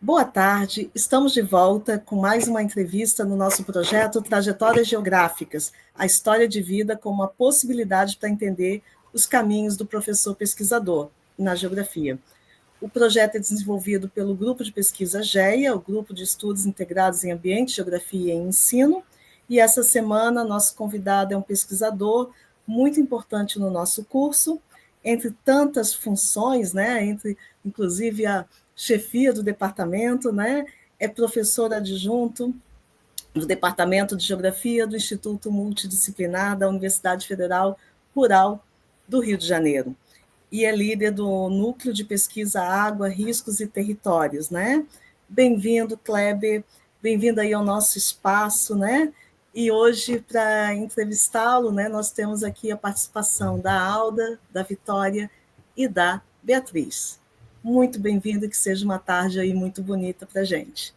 Boa tarde, estamos de volta com mais uma entrevista no nosso projeto Trajetórias Geográficas, a história de vida como uma possibilidade para entender os caminhos do professor pesquisador na geografia. O projeto é desenvolvido pelo Grupo de Pesquisa GEA, o Grupo de Estudos Integrados em Ambiente, Geografia e Ensino, e essa semana nosso convidado é um pesquisador muito importante no nosso curso, entre tantas funções, entre inclusive a chefia do departamento, é professor adjunto do Departamento de Geografia do Instituto Multidisciplinar da Universidade Federal Rural do Rio de Janeiro. E é líder do Núcleo de Pesquisa Água, Riscos e Territórios, Bem-vindo, Kleber, bem-vindo aí ao nosso espaço, E hoje, para entrevistá-lo, nós temos aqui a participação da Alda, da Vitória e da Beatriz. Muito bem-vindo, que seja uma tarde aí muito bonita para a gente.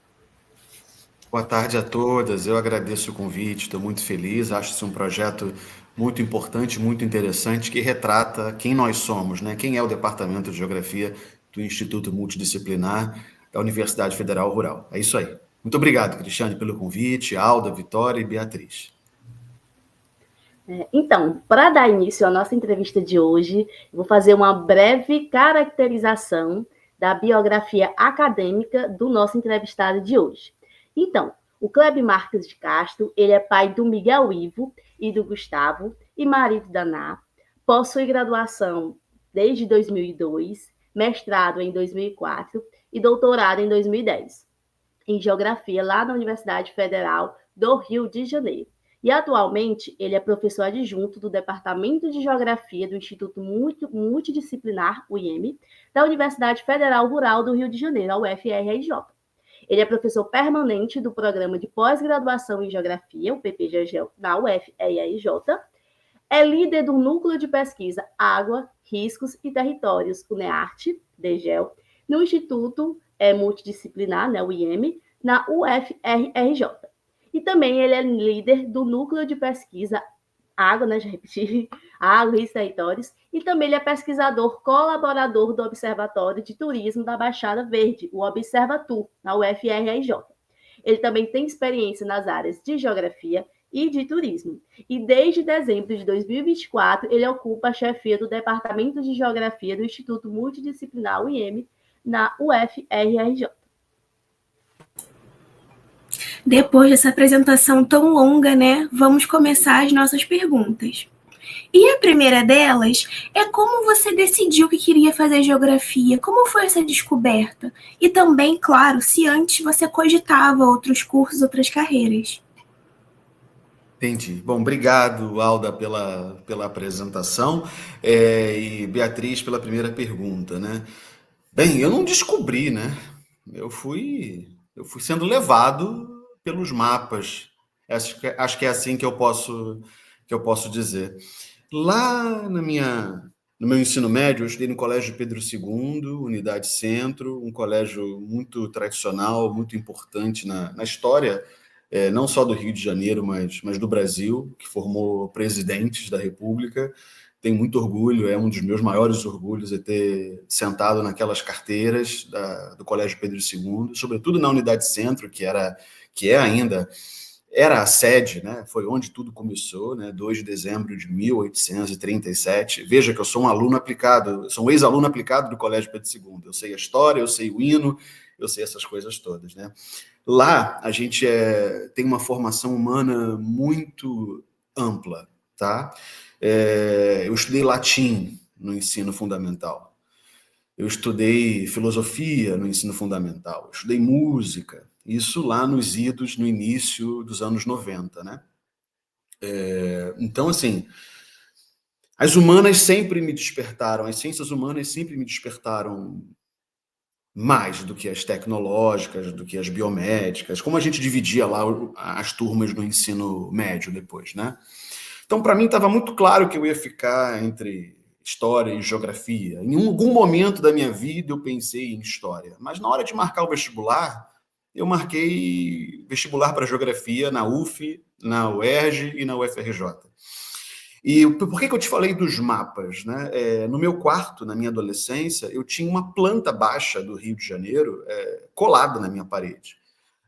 Boa tarde a todas, eu agradeço o convite, estou muito feliz, acho isso um projeto muito importante, muito interessante, que retrata quem nós somos, quem é o Departamento de Geografia do Instituto Multidisciplinar da Universidade Federal Rural. É isso aí. Muito obrigado, Cristiane, pelo convite, Alda, Vitória e Beatriz. Então, para dar início à nossa entrevista de hoje, eu vou fazer uma breve caracterização da biografia acadêmica do nosso entrevistado de hoje. Então, o Kleber Marques de Castro, ele é pai do Miguel Ivo e do Gustavo e marido da Ná, possui graduação desde 2002, mestrado em 2004 e doutorado em 2010, em Geografia lá na Universidade Federal do Rio de Janeiro. E atualmente ele é professor adjunto do Departamento de Geografia do Instituto Multidisciplinar, UIM, da Universidade Federal Rural do Rio de Janeiro, a UFRJ. Ele é professor permanente do Programa de Pós-Graduação em Geografia, o PPGG, da UFRJ. É líder do Núcleo de Pesquisa Água, Riscos e Territórios, o NEART, DGEL, no Instituto Multidisciplinar, o IEM, na UFRJ. E também ele é líder do Núcleo de Pesquisa Água, já repeti, Água, Riscos e Territórios, e também ele é pesquisador colaborador do Observatório de Turismo da Baixada Verde, o Observatur, na UFRJ. Ele também tem experiência nas áreas de Geografia e de Turismo. E desde dezembro de 2024, ele ocupa a chefia do Departamento de Geografia do Instituto Multidisciplinar UIM, na UFRJ. Depois dessa apresentação tão longa, vamos começar as nossas perguntas. E a primeira delas é como você decidiu que queria fazer geografia, como foi essa descoberta? E também, claro, se antes você cogitava outros cursos, outras carreiras. Entendi. Bom, obrigado, Alda, pela apresentação e Beatriz pela primeira pergunta, Bem, eu não descobri, Eu fui sendo levado pelos mapas. Acho que é assim que eu posso dizer. Lá no meu ensino médio, eu estudei no Colégio Pedro II, Unidade Centro, um colégio muito tradicional, muito importante na história, não só do Rio de Janeiro, mas do Brasil, que formou presidentes da República. Tenho muito orgulho, é um dos meus maiores orgulhos ter sentado naquelas carteiras do Colégio Pedro II, sobretudo na Unidade Centro, que ainda era a sede, foi onde tudo começou, 2 de dezembro de 1837. Veja que eu sou um aluno aplicado, sou um ex-aluno aplicado do Colégio Pedro II. Eu sei a história, eu sei o hino, eu sei essas coisas todas, Lá, a gente tem uma formação humana muito ampla, tá? Eu estudei latim no ensino fundamental. Eu estudei filosofia no ensino fundamental. Eu estudei música. Isso lá nos idos, no início dos anos 90, Então, assim, as humanas sempre me despertaram, as ciências humanas sempre me despertaram mais do que as tecnológicas, do que as biomédicas, como a gente dividia lá as turmas do ensino médio depois, Então, para mim, estava muito claro que eu ia ficar entre história e geografia. Em algum momento da minha vida, eu pensei em história. Mas na hora de marcar o vestibular, eu marquei vestibular para geografia na UF, na UERJ e na UFRJ. E por que eu te falei dos mapas, né? No meu quarto, na minha adolescência, eu tinha uma planta baixa do Rio de Janeiro colada na minha parede.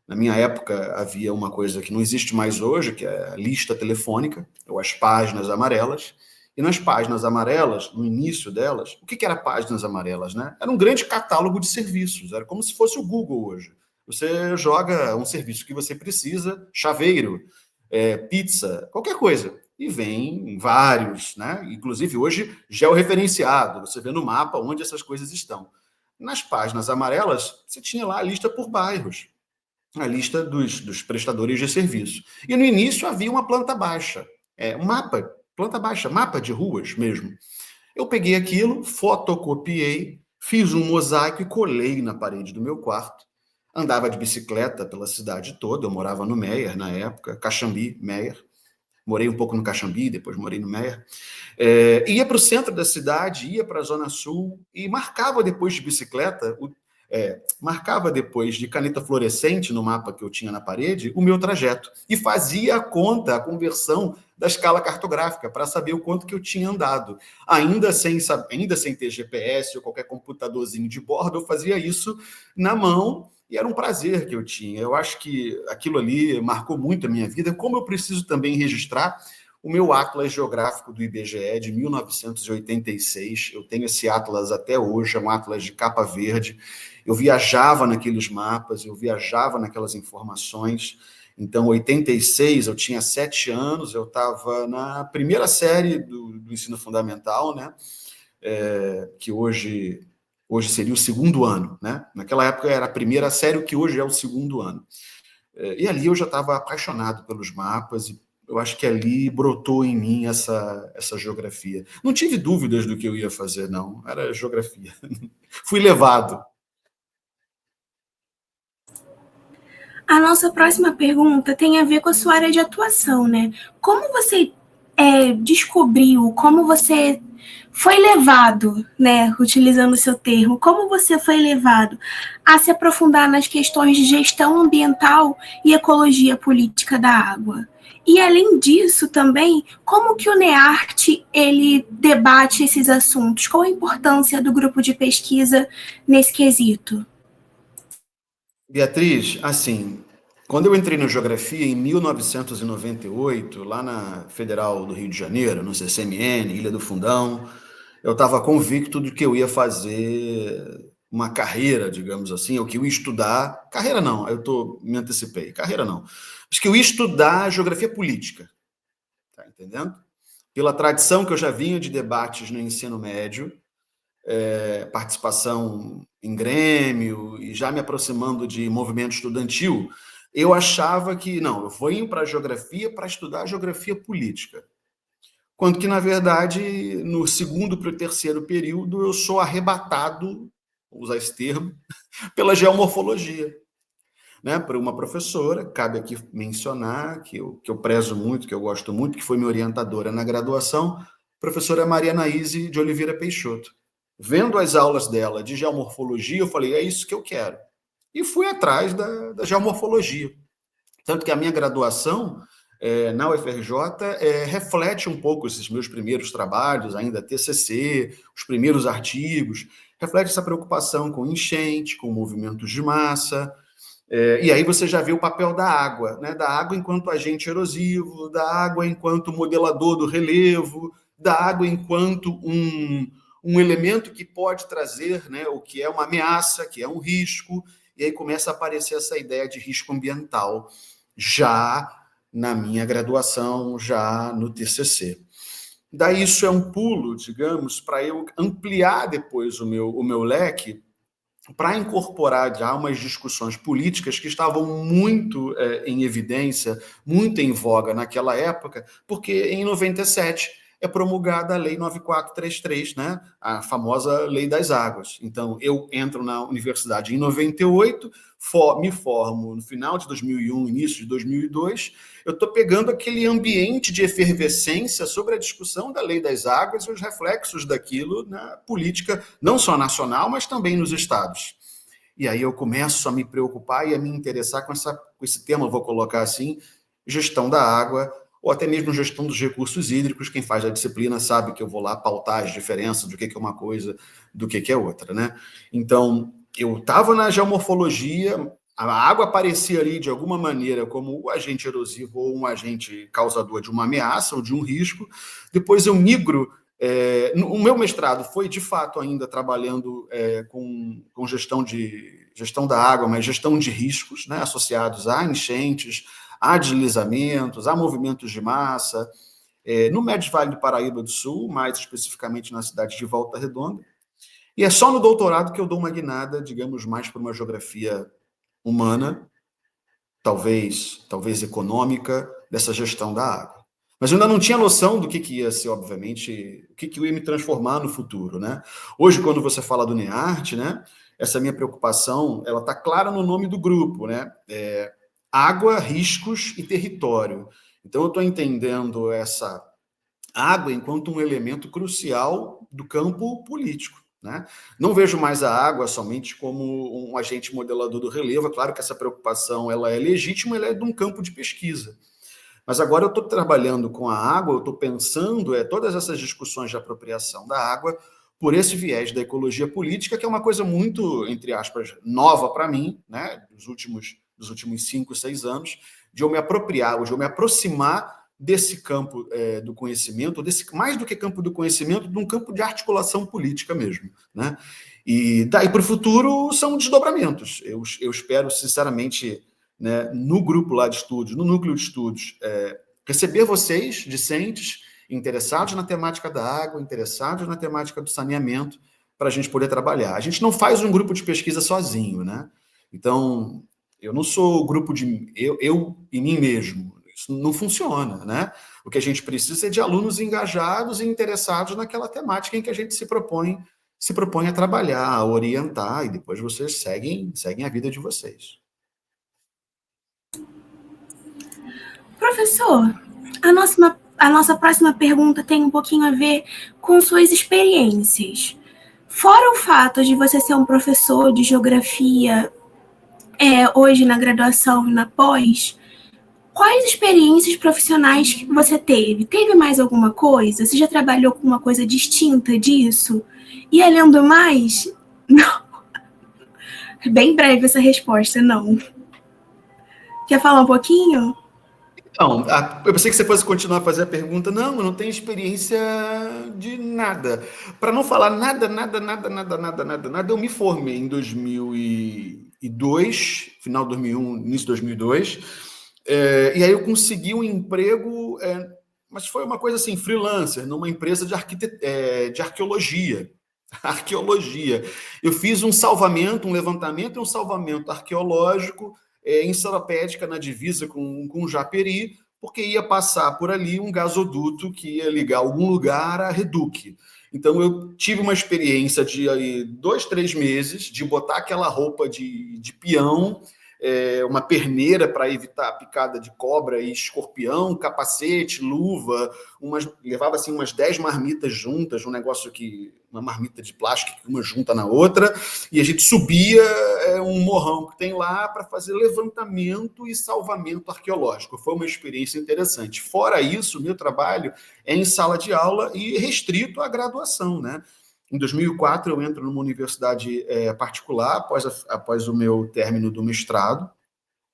Na minha época, havia uma coisa que não existe mais hoje, que é a lista telefônica, ou as páginas amarelas. E nas páginas amarelas, no início delas, o que era páginas amarelas, né? Era um grande catálogo de serviços, era como se fosse o Google hoje. Você joga um serviço que você precisa, chaveiro, pizza, qualquer coisa. E vem vários, né? Inclusive hoje georreferenciado, você vê no mapa onde essas coisas estão. Nas páginas amarelas, você tinha lá a lista por bairros, a lista dos prestadores de serviço. E no início havia uma planta baixa, um mapa, planta baixa, mapa de ruas mesmo. Eu peguei aquilo, fotocopiei, fiz um mosaico e colei na parede do meu quarto. Andava de bicicleta pela cidade toda, eu morava no Meier na época, Caxambi, Meier. Morei um pouco no Caxambi, depois morei no Meier. Ia para o centro da cidade, ia para a Zona Sul e marcava depois de bicicleta, marcava depois de caneta fluorescente no mapa que eu tinha na parede, o meu trajeto. E fazia a conta, a conversão da escala cartográfica para saber o quanto que eu tinha andado. Ainda sem ter GPS ou qualquer computadorzinho de bordo, eu fazia isso na mão. E era um prazer que eu tinha. Eu acho que aquilo ali marcou muito a minha vida. Como eu preciso também registrar o meu Atlas Geográfico do IBGE de 1986. Eu tenho esse Atlas até hoje, é um Atlas de capa verde. Eu viajava naqueles mapas, eu viajava naquelas informações. Então, em 86, eu tinha 7 anos, eu estava na primeira série do ensino fundamental, né? Que hoje seria o segundo ano, né? Naquela época era a primeira série, o que hoje é o segundo ano. E ali eu já estava apaixonado pelos mapas, e eu acho que ali brotou em mim essa geografia. Não tive dúvidas do que eu ia fazer, não. Era geografia. Fui levado. A nossa próxima pergunta tem a ver com a sua área de atuação, né? Como você descobriu, como você foi levado, né, utilizando o seu termo, como você foi levado a se aprofundar nas questões de gestão ambiental e ecologia política da água? E, além disso, também, como que o NEARTE, ele debate esses assuntos? Qual a importância do grupo de pesquisa nesse quesito? Beatriz, assim, quando eu entrei na geografia em 1998, lá na Federal do Rio de Janeiro, no CCMN, Ilha do Fundão, eu estava convicto de que eu ia fazer uma carreira, digamos assim, ou que eu ia estudar... Carreira não, me antecipei. Carreira não. Mas que eu ia estudar geografia política. Tá entendendo? Pela tradição que eu já vinha de debates no ensino médio, participação em grêmio e já me aproximando de movimento estudantil, eu achava que, não, eu vou ir para a geografia para estudar geografia política. Quando que, na verdade, no segundo para o terceiro período, eu sou arrebatado, vou usar esse termo, pela geomorfologia. Né? Por uma professora, cabe aqui mencionar, que eu prezo muito, que eu gosto muito, que foi minha orientadora na graduação, professora Maria Anaíse de Oliveira Peixoto. Vendo as aulas dela de geomorfologia, eu falei, é isso que eu quero. E fui atrás da geomorfologia. Tanto que a minha graduação na UFRJ reflete um pouco esses meus primeiros trabalhos, ainda TCC, os primeiros artigos, reflete essa preocupação com enchente, com movimentos de massa. E aí você já vê o papel da água, né? Da água enquanto agente erosivo, da água enquanto modelador do relevo, da água enquanto um elemento que pode trazer, né, o que é uma ameaça, que é um risco, e aí começa a aparecer essa ideia de risco ambiental, já na minha graduação, já no TCC. Daí isso é um pulo, digamos, para eu ampliar depois o meu leque, para incorporar já umas discussões políticas que estavam muito em evidência, muito em voga naquela época, porque em 97 é promulgada a Lei 9433, né? A famosa Lei das Águas. Então, eu entro na universidade em 98, me formo no final de 2001, início de 2002, eu estou pegando aquele ambiente de efervescência sobre a discussão da Lei das Águas e os reflexos daquilo na política, não só nacional, mas também nos estados. E aí eu começo a me preocupar e a me interessar com esse tema, vou colocar assim, gestão da água, ou até mesmo gestão dos recursos hídricos. Quem faz a disciplina sabe que eu vou lá pautar as diferenças do que é uma coisa, do que é outra, né? Então, eu estava na geomorfologia, a água aparecia ali de alguma maneira como o agente erosivo ou um agente causador de uma ameaça ou de um risco. Depois eu migro. O meu mestrado foi, de fato, ainda trabalhando com gestão da água, mas gestão de riscos, né, associados a enchentes, a deslizamentos, a movimentos de massa, no Médio Vale do Paraíba do Sul, mais especificamente na cidade de Volta Redonda. E é só no doutorado que eu dou uma guinada, digamos, mais para uma geografia humana, talvez econômica, dessa gestão da água. Mas eu ainda não tinha noção do que ia ser, obviamente, o que ia me transformar no futuro, né? Hoje, quando você fala do NEARTE, né, essa minha preocupação, ela está clara no nome do grupo, né? Água, riscos e território. Então, eu estou entendendo essa água enquanto um elemento crucial do campo político, né? Não vejo mais a água somente como um agente modelador do relevo. É claro que essa preocupação ela é legítima, ela é de um campo de pesquisa. Mas agora eu estou trabalhando com a água, eu estou pensando todas essas discussões de apropriação da água por esse viés da ecologia política, que é uma coisa muito, entre aspas, nova para mim, né? Dos últimos 5, 6 anos, de eu me apropriar, de eu me aproximar desse campo do conhecimento, mais do que campo do conhecimento, de um campo de articulação política mesmo, né? E daí para o futuro são desdobramentos. Eu espero, sinceramente, né, no grupo lá de estudos, no núcleo de estudos, receber vocês, discentes, interessados na temática da água, interessados na temática do saneamento, para a gente poder trabalhar. A gente não faz um grupo de pesquisa sozinho, né? Então, eu não sou grupo de eu e mim mesmo. Isso não funciona, né? O que a gente precisa é de alunos engajados e interessados naquela temática em que a gente se propõe a trabalhar, a orientar, e depois vocês seguem a vida de vocês. Professor, a nossa próxima pergunta tem um pouquinho a ver com suas experiências. Fora o fato de você ser um professor de geografia hoje na graduação e na pós, quais experiências profissionais que você teve? Teve mais alguma coisa? Você já trabalhou com uma coisa distinta disso? E além do mais, não. Bem breve essa resposta, não. Quer falar um pouquinho? Não, eu pensei que você fosse continuar a fazer a pergunta. Não, eu não tenho experiência de nada. Para não falar nada, eu me formei em 2002, final de 2001, início de 2002, e aí eu consegui um emprego, mas foi uma coisa assim, freelancer, numa empresa de arqueologia. Arqueologia. Eu fiz um levantamento e um salvamento arqueológico em Seropédica, na divisa com Japeri, porque ia passar por ali um gasoduto que ia ligar algum lugar a Reduc. Então, eu tive uma experiência de 2, 3 meses de botar aquela roupa de peão, uma perneira para evitar a picada de cobra e escorpião, capacete, luva, levava assim umas 10 marmitas juntas, uma marmita de plástico que uma junta na outra, e a gente subia um morrão que tem lá para fazer levantamento e salvamento arqueológico. Foi uma experiência interessante. Fora isso, meu trabalho é em sala de aula e restrito à graduação, né? Em 2004, eu entro numa universidade particular, após o meu término do mestrado,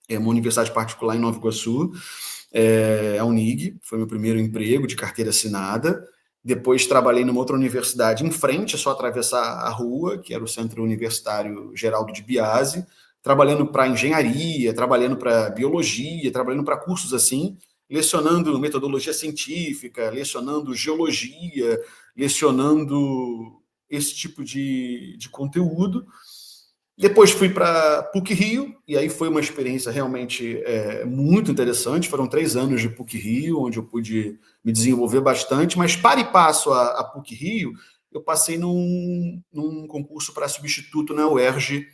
uma universidade particular em Nova Iguaçu, a Unig, foi meu primeiro emprego de carteira assinada. Depois trabalhei numa outra universidade em frente, é só atravessar a rua, que era o Centro Universitário Geraldo de Biase, trabalhando para engenharia, trabalhando para biologia, trabalhando para cursos assim, lecionando metodologia científica, lecionando geologia, lecionando esse tipo de conteúdo. Depois fui para PUC-Rio, e aí foi uma experiência realmente muito interessante. Foram 3 anos de PUC-Rio, onde eu pude me desenvolver bastante, mas para e passo a PUC-Rio, eu passei num concurso para substituto na UERJ,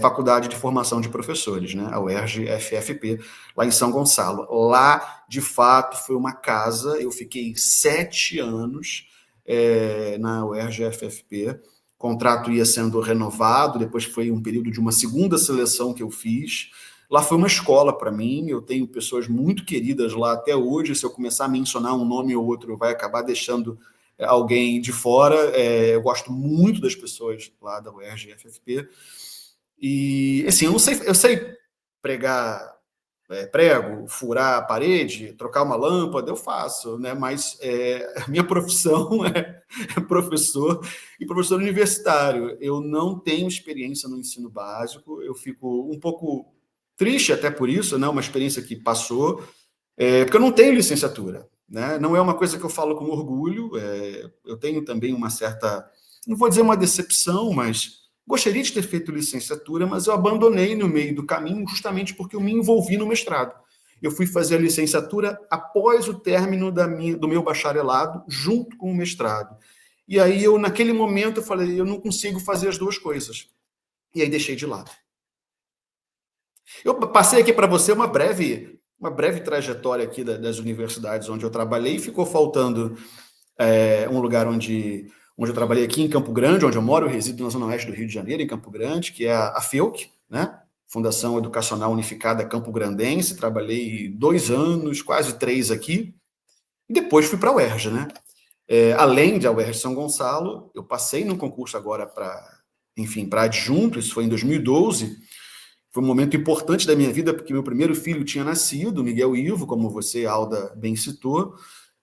Faculdade de Formação de Professores, né? A UERJ FFP, lá em São Gonçalo. Lá, de fato, foi uma casa. Eu fiquei 7 anos na UERJ FFP. O contrato ia sendo renovado, depois foi um período de uma segunda seleção que eu fiz. Lá foi uma escola para mim, eu tenho pessoas muito queridas lá até hoje, se eu começar a mencionar um nome ou outro, vai acabar deixando alguém de fora. Eu gosto muito das pessoas lá da UERJ e FFP. E, assim, eu sei pregar prego, furar a parede, trocar uma lâmpada, eu faço, né? Mas a minha profissão é professor e professor universitário. Eu não tenho experiência no ensino básico, eu fico um pouco triste até por isso, né? Uma experiência que passou, porque eu não tenho licenciatura, né? Não é uma coisa que eu falo com orgulho, eu tenho também uma certa, não vou dizer uma decepção, mas gostaria de ter feito licenciatura, mas eu abandonei no meio do caminho justamente porque eu me envolvi no mestrado. Eu fui fazer a licenciatura após o término do meu bacharelado, junto com o mestrado. E aí, naquele momento, eu falei, eu não consigo fazer as duas coisas. E aí deixei de lado. Eu passei aqui para você uma breve trajetória aqui das universidades onde eu trabalhei, e ficou faltando um lugar onde eu trabalhei aqui em Campo Grande, onde eu moro, eu resido na Zona Oeste do Rio de Janeiro, em Campo Grande, que é a FEUC, né? Fundação Educacional Unificada Campo Grandense. Trabalhei 2 anos, quase 3 aqui, e depois fui para a UERJ, né? Além da UERJ São Gonçalo, eu passei no concurso agora para adjunto, isso foi em 2012, foi um momento importante da minha vida, porque meu primeiro filho tinha nascido, Miguel Ivo, como você, Alda, bem citou.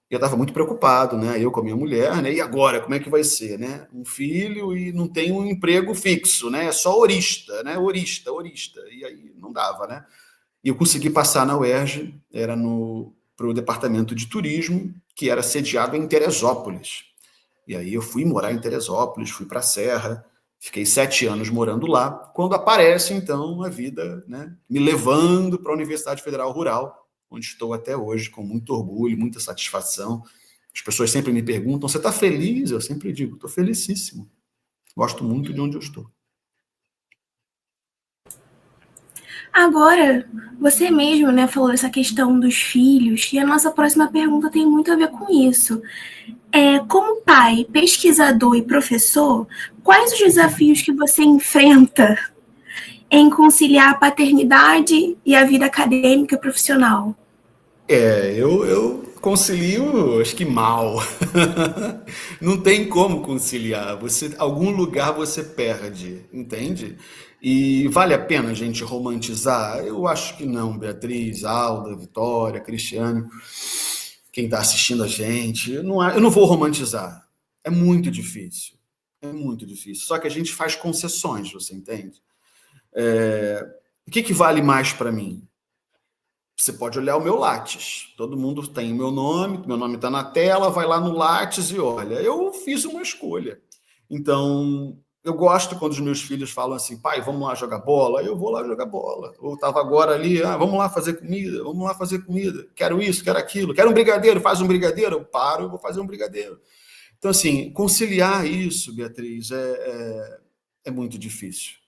Eu estava muito preocupado, né? Eu com a minha mulher, né? E agora, como é que vai ser, né? Um filho e não tem um emprego fixo, né? É só horista, né? Horista. E aí não dava, né? E eu consegui passar na UERJ, era para o departamento de turismo, que era sediado em Teresópolis. E aí eu fui morar em Teresópolis, fui para a Serra, fiquei 7 anos morando lá, quando aparece, então, a vida, né? Me levando para a Universidade Federal Rural, onde estou até hoje, com muito orgulho, muita satisfação. As pessoas sempre me perguntam, você está feliz? Eu sempre digo, estou felicíssimo. Gosto muito de onde eu estou. Agora, você mesmo, né, falou dessa questão dos filhos, e a nossa próxima pergunta tem muito a ver com isso. Como pai, pesquisador e professor, quais os desafios que você enfrenta em conciliar a paternidade e a vida acadêmica e profissional? Eu concilio, acho que mal. Não tem como conciliar. Algum lugar você perde, entende? E vale a pena a gente romantizar? Eu acho que não, Beatriz, Alda, Vitória, Cristiane, quem está assistindo a gente. Eu não vou romantizar. É muito difícil. É muito difícil. Só que a gente faz concessões, você entende? O que vale mais para mim? Você pode olhar o meu Lattes. Todo mundo tem o meu nome está na tela, vai lá no Lattes e olha. Eu fiz uma escolha. Então, eu gosto quando os meus filhos falam assim, pai, vamos lá jogar bola. Eu vou lá jogar bola. Ou estava agora ali, vamos lá fazer comida. Quero isso, quero aquilo. Quero um brigadeiro, faz um brigadeiro. Eu paro, eu vou fazer um brigadeiro. Então, assim, conciliar isso, Beatriz, é muito difícil.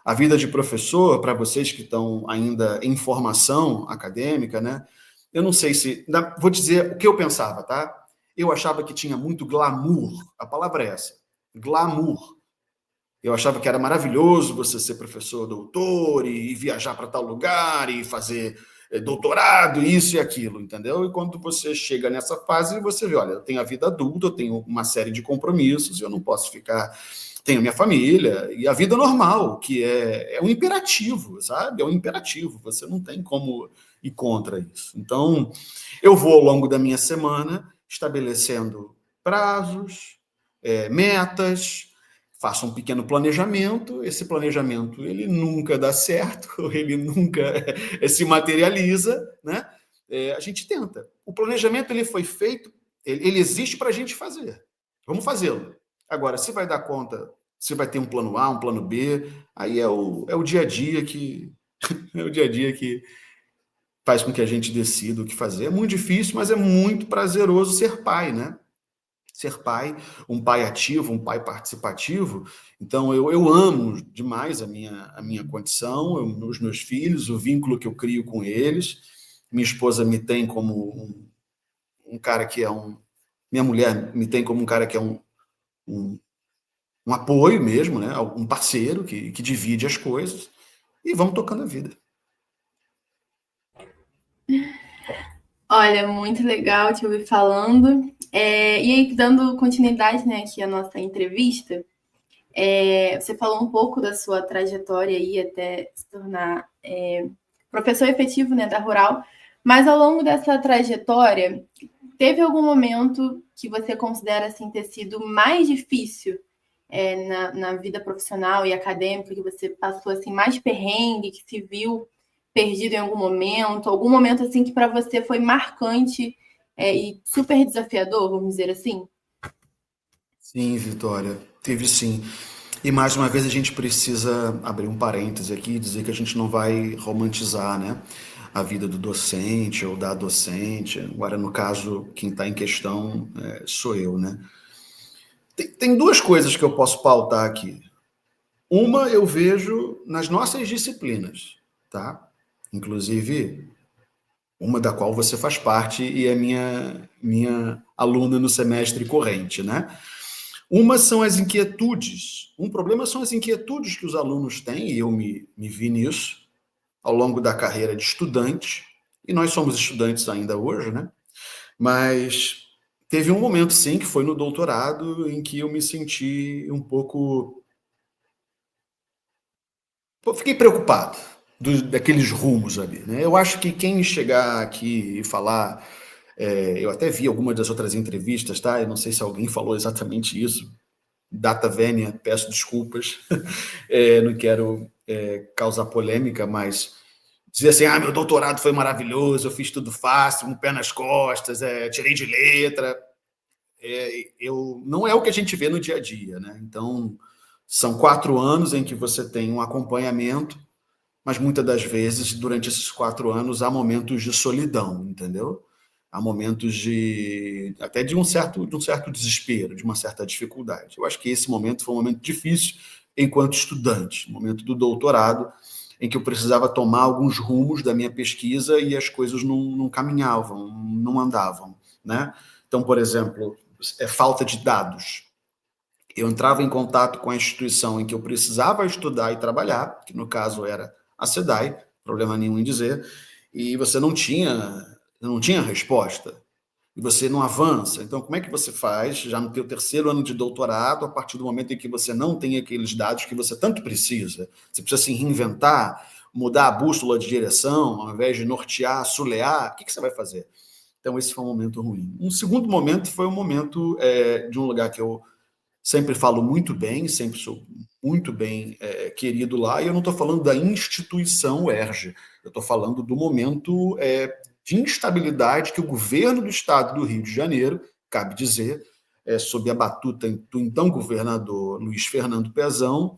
A vida de professor, para vocês que estão ainda em formação acadêmica, né? Eu não sei se... Vou dizer o que eu pensava, tá? Eu achava que tinha muito glamour. A palavra é essa. Glamour. Eu achava que era maravilhoso você ser professor doutor e viajar para tal lugar e fazer doutorado, isso e aquilo, entendeu? E quando você chega nessa fase, você vê, olha, eu tenho a vida adulta, eu tenho uma série de compromissos, eu não posso ficar... Tenho minha família e a vida normal, que é um imperativo, sabe? É um imperativo, você não tem como ir contra isso. Então, eu vou ao longo da minha semana estabelecendo prazos, metas, faço um pequeno planejamento, esse planejamento ele nunca dá certo, ele nunca se materializa, né? A gente tenta. O planejamento ele foi feito, ele existe para a gente fazer. Vamos fazê-lo. Agora, se vai dar conta, se vai ter um plano A, um plano B, aí é o dia a dia que é o dia a dia que faz com que a gente decida o que fazer. É muito difícil, mas é muito prazeroso ser pai, né? Ser pai, um pai ativo, um pai participativo. Então, eu amo demais a minha condição, os meus filhos, o vínculo que eu crio com eles. Minha esposa me tem como um cara que é minha mulher me tem como um cara que é um apoio mesmo, né? Um parceiro que divide as coisas, e vamos tocando a vida. Olha, muito legal te ouvir falando. E aí, dando continuidade, né, aqui à nossa entrevista, você falou um pouco da sua trajetória aí até se tornar professor efetivo, né, da Rural, mas ao longo dessa trajetória, teve algum momento que você considera assim, ter sido mais difícil na vida profissional e acadêmica, que você passou assim, mais perrengue, que se viu perdido em algum momento assim que para você foi marcante e super desafiador, vamos dizer assim? Sim, Vitória, teve sim. E mais uma vez a gente precisa abrir um parêntese aqui e dizer que a gente não vai romantizar, né, a vida do docente ou da docente. Agora, no caso, quem está em questão sou eu, né? Tem duas coisas que eu posso pautar aqui. Uma eu vejo nas nossas disciplinas, tá? Inclusive, uma da qual você faz parte e é minha aluna no semestre corrente, né? Uma são as inquietudes. Um problema são as inquietudes que os alunos têm, e eu me vi nisso ao longo da carreira de estudante, e nós somos estudantes ainda hoje, né? Mas teve um momento, sim, que foi no doutorado, em que eu me senti um pouco. Eu fiquei preocupado daqueles rumos ali, né? Eu acho que quem chegar aqui e falar. Eu até vi algumas das outras entrevistas, tá? Eu não sei se alguém falou exatamente isso. Data vênia, peço desculpas, não quero causar polêmica, mas dizer assim, meu doutorado foi maravilhoso, eu fiz tudo fácil, um pé nas costas, tirei de letra, não é o que a gente vê no dia a dia, né? Então, são 4 anos em que você tem um acompanhamento, mas muitas das vezes, durante esses 4 anos, há momentos de solidão, entendeu? Há momentos até de um certo desespero, de uma certa dificuldade. Eu acho que esse momento foi um momento difícil enquanto estudante, momento do doutorado, em que eu precisava tomar alguns rumos da minha pesquisa e as coisas não caminhavam, não andavam, né? Então, por exemplo, falta de dados. Eu entrava em contato com a instituição em que eu precisava estudar e trabalhar, que no caso era a SEDAI, problema nenhum em dizer, e você não tinha resposta, e você não avança. Então, como é que você faz, já no teu terceiro ano de doutorado, a partir do momento em que você não tem aqueles dados que você tanto precisa? Você precisa se reinventar, mudar a bússola de direção, ao invés de nortear, sulear, o que você vai fazer? Então, esse foi um momento ruim. Um segundo momento foi um momento de um lugar que eu sempre falo muito bem, sempre sou muito bem querido lá, e eu não estou falando da instituição UERJ, eu estou falando do momento de instabilidade que o governo do estado do Rio de Janeiro, cabe dizer, sob a batuta do então governador Luiz Fernando Pezão,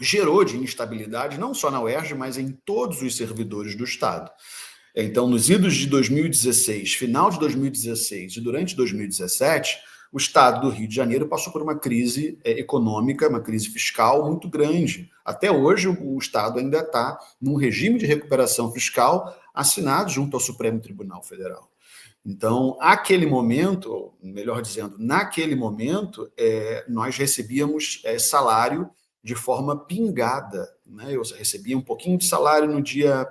gerou de instabilidade, não só na UERJ, mas em todos os servidores do estado. Então, nos idos de 2016, final de 2016 e durante 2017, o estado do Rio de Janeiro passou por uma crise econômica, uma crise fiscal muito grande. Até hoje, o estado ainda está num regime de recuperação fiscal assinado junto ao Supremo Tribunal Federal. Então, aquele momento, melhor dizendo, naquele momento, nós recebíamos salário de forma pingada, né? Eu recebia um pouquinho de salário no dia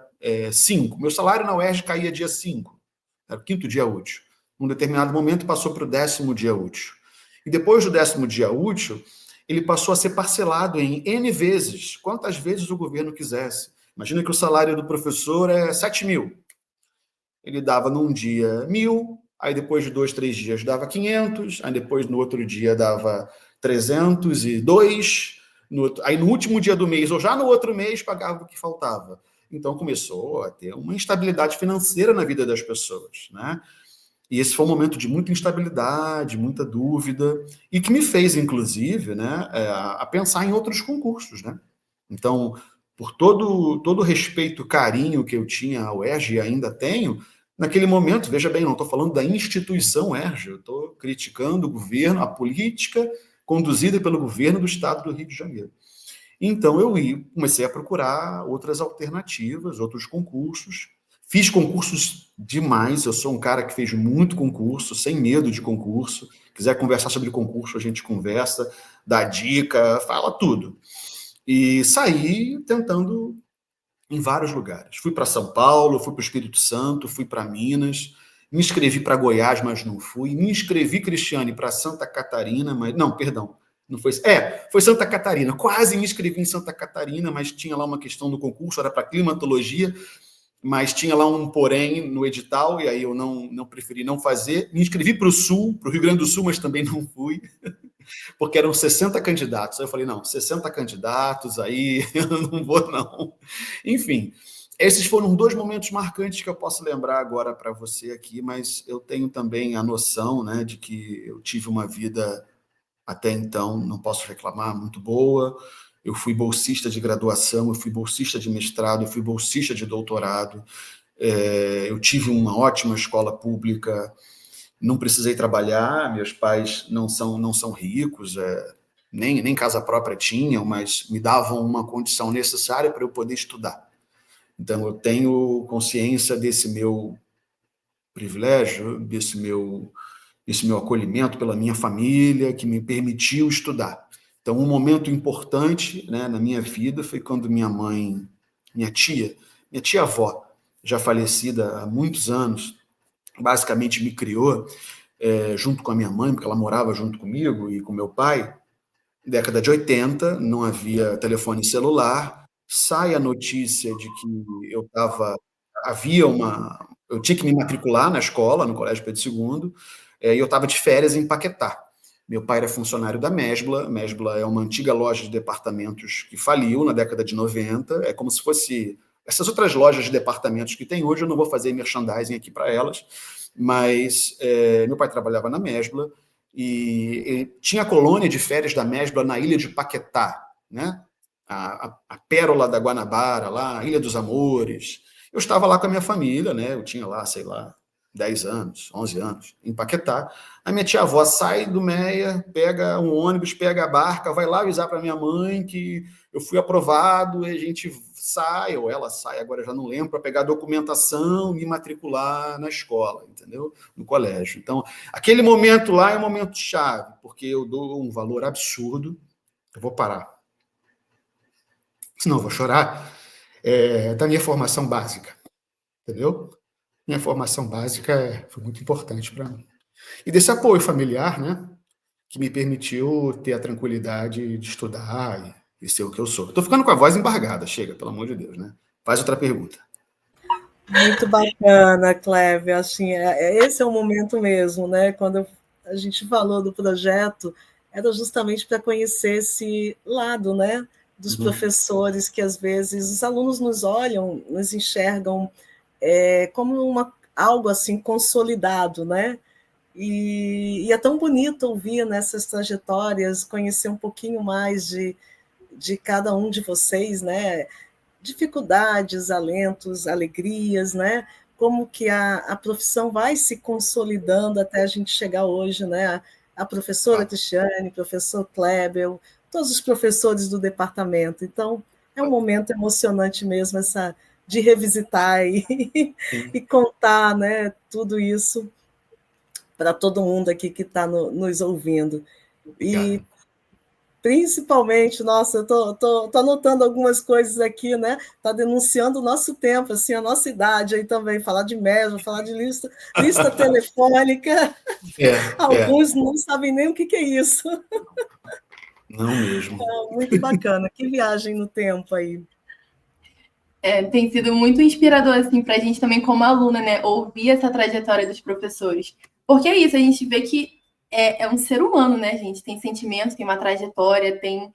5. Meu salário na UERJ caía dia 5, era o 5º dia útil. Num determinado momento passou para o 10º dia útil. E depois do 10º dia útil, ele passou a ser parcelado em N vezes, quantas vezes o governo quisesse. Imagina que o salário do professor é 7 mil. Ele dava num dia 1.000, aí depois de 2, 3 dias dava 500, aí depois no outro dia dava 302, aí no último dia do mês, ou já no outro mês, pagava o que faltava. Então começou a ter uma instabilidade financeira na vida das pessoas, né? E esse foi um momento de muita instabilidade, muita dúvida, e que me fez, inclusive, né, a pensar em outros concursos, né? Então, por todo o respeito, carinho que eu tinha ao UERJ e ainda tenho, naquele momento, veja bem, não estou falando da instituição UERJ, eu estou criticando o governo, a política conduzida pelo governo do estado do Rio de Janeiro. Então eu comecei a procurar outras alternativas, outros concursos. Fiz concursos demais, eu sou um cara que fez muito concurso, sem medo de concurso. Quiser conversar sobre concurso, a gente conversa, dá dica, fala tudo. E saí tentando em vários lugares. Fui para São Paulo, fui para o Espírito Santo, fui para Minas, me inscrevi para Goiás, mas não fui. Me inscrevi, Cristiane, para Santa Catarina, mas... Não, perdão. Não foi... Foi Santa Catarina. Quase me inscrevi em Santa Catarina, mas tinha lá uma questão do concurso, era para climatologia, mas tinha lá um porém no edital, e aí eu não preferi não fazer. Me inscrevi para o Sul, para o Rio Grande do Sul, mas também não fui, porque eram 60 candidatos. Aí eu falei, não, 60 candidatos, aí eu não vou, não. Enfim, esses foram 2 momentos marcantes que eu posso lembrar agora para você aqui, mas eu tenho também a noção, né, de que eu tive uma vida, até então, não posso reclamar, muito boa. Eu fui bolsista de graduação, eu fui bolsista de mestrado, eu fui bolsista de doutorado, eu tive uma ótima escola pública, não precisei trabalhar, meus pais não são ricos, nem casa própria tinham, mas me davam uma condição necessária para eu poder estudar. Então, eu tenho consciência desse meu privilégio, desse meu acolhimento pela minha família, que me permitiu estudar. Então, um momento importante, né, na minha vida foi quando minha tia-avó, já falecida há muitos anos, basicamente me criou, junto com a minha mãe, porque ela morava junto comigo e com meu pai. Década de 80, não havia telefone celular, sai a notícia de que eu tinha que me matricular na escola, no Colégio Pedro II, e eu estava de férias em Paquetá. Meu pai era funcionário da Mesbla. Mesbla é uma antiga loja de departamentos que faliu na década de 90, é como se fosse essas outras lojas de departamentos que tem hoje. Eu não vou fazer merchandising aqui para elas, mas meu pai trabalhava na Mesbla, e tinha a colônia de férias da Mesbla na ilha de Paquetá, né? A pérola da Guanabara, lá, a Ilha dos Amores. Eu estava lá com a minha família, né? Eu tinha lá, sei lá, 10 anos, 11 anos, em Paquetá. A minha tia-avó sai do Meia, pega um ônibus, pega a barca, vai lá avisar para minha mãe que eu fui aprovado, e a gente sai, ou ela sai, agora eu já não lembro, para pegar a documentação e me matricular na escola, entendeu? No colégio. Então, aquele momento lá é um momento chave, porque eu dou um valor absurdo. Eu vou parar, senão eu vou chorar, da minha formação básica, entendeu? Minha formação básica foi muito importante para mim. E desse apoio familiar, né, que me permitiu ter a tranquilidade de estudar e ser o que eu sou. Estou ficando com a voz embargada, chega, pelo amor de Deus, né? Faz outra pergunta. Muito bacana, Cléber. Assim, esse é o momento mesmo, né? Quando a gente falou do projeto, era justamente para conhecer esse lado, né? Dos professores, que às vezes os alunos nos olham, nos enxergam como algo assim consolidado, né? E é tão bonito ouvir nessas trajetórias, conhecer um pouquinho mais de cada um de vocês, né? Dificuldades, alentos, alegrias, né? Como que a profissão vai se consolidando até a gente chegar hoje, né? A professora Cristiane, professor Kleber, todos os professores do departamento. Então, é um momento emocionante mesmo, essa de revisitar e contar, né, tudo isso para todo mundo aqui que está nos ouvindo. E principalmente, nossa, eu tô anotando algumas coisas aqui, né? Tá denunciando o nosso tempo, assim, a nossa idade aí também, falar de Mesbla, falar de lista telefônica. Alguns não sabem nem o que é isso. Não mesmo. Muito bacana. Que viagem no tempo aí. Tem sido muito inspirador, assim, para a gente também como aluna, né? Ouvir essa trajetória dos professores. Porque é isso, a gente vê que é um ser humano, né, gente? Tem sentimentos, tem uma trajetória, tem,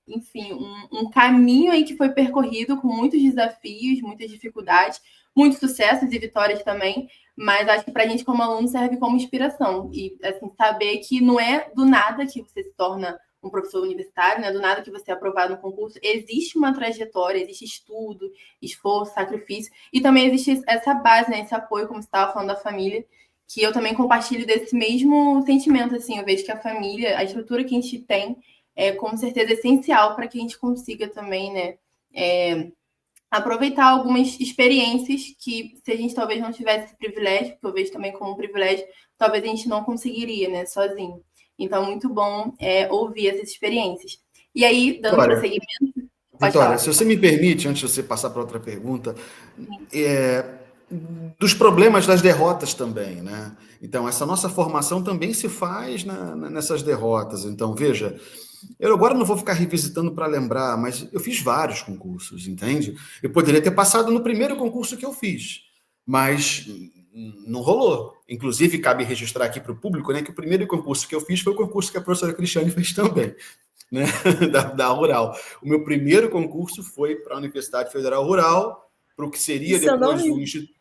enfim, um caminho aí que foi percorrido com muitos desafios, muitas dificuldades, muitos sucessos e vitórias também, mas acho que para a gente como aluno serve como inspiração. E, assim, saber que não é do nada que você se torna um professor universitário, né? Do nada que você é aprovado no concurso, existe uma trajetória, existe estudo, esforço, sacrifício, e também existe essa base, né? Esse apoio, como você estava falando, da família, que eu também compartilho desse mesmo sentimento, assim. Eu vejo que a família, a estrutura que a gente tem, é com certeza essencial para que a gente consiga também, né, aproveitar algumas experiências que, se a gente talvez não tivesse esse privilégio, que eu vejo também como um privilégio, talvez a gente não conseguiria, né, sozinho. Então, muito bom ouvir essas experiências. E aí, dando prosseguimento... Pode Vitória, falar. se você me permite, antes de você passar para outra pergunta, dos problemas das derrotas também, né? Então, essa nossa formação também se faz nessas derrotas. Então, veja, eu agora não vou ficar revisitando para lembrar, mas eu fiz vários concursos, entende? Eu poderia ter passado no primeiro concurso que eu fiz, mas não rolou. Inclusive, cabe registrar aqui para o público, né, que o primeiro concurso que eu fiz foi o concurso que a professora Cristiane fez também, né, da Rural. O meu primeiro concurso foi para a Universidade Federal Rural, para o que seria depois o Instituto.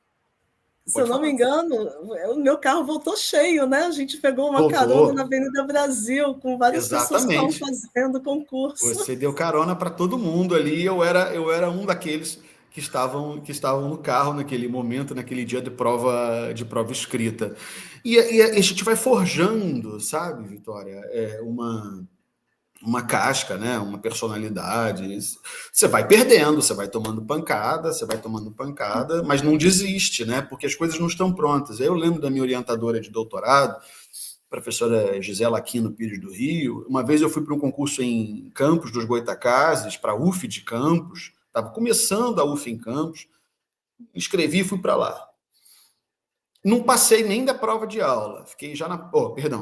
Se eu não me engano, o meu carro voltou cheio, né? A gente pegou uma carona na Avenida Brasil com várias pessoas que estavam fazendo concurso. Você deu carona para todo mundo ali. Eu era um daqueles que estavam no carro naquele momento, naquele dia de prova escrita. E a gente vai forjando, sabe, Vitória, uma casca, né? Uma personalidade. Você vai perdendo, você vai tomando pancada, mas não desiste, né? Porque as coisas não estão prontas. Eu lembro da minha orientadora de doutorado, professora Gisela Aquino Pires do Rio. Uma vez eu fui para um concurso em Campos dos Goytacazes, para a UF de Campos. Estava começando a UF em Campos. Escrevi e fui para lá. Não passei nem da prova de aula, fiquei já na.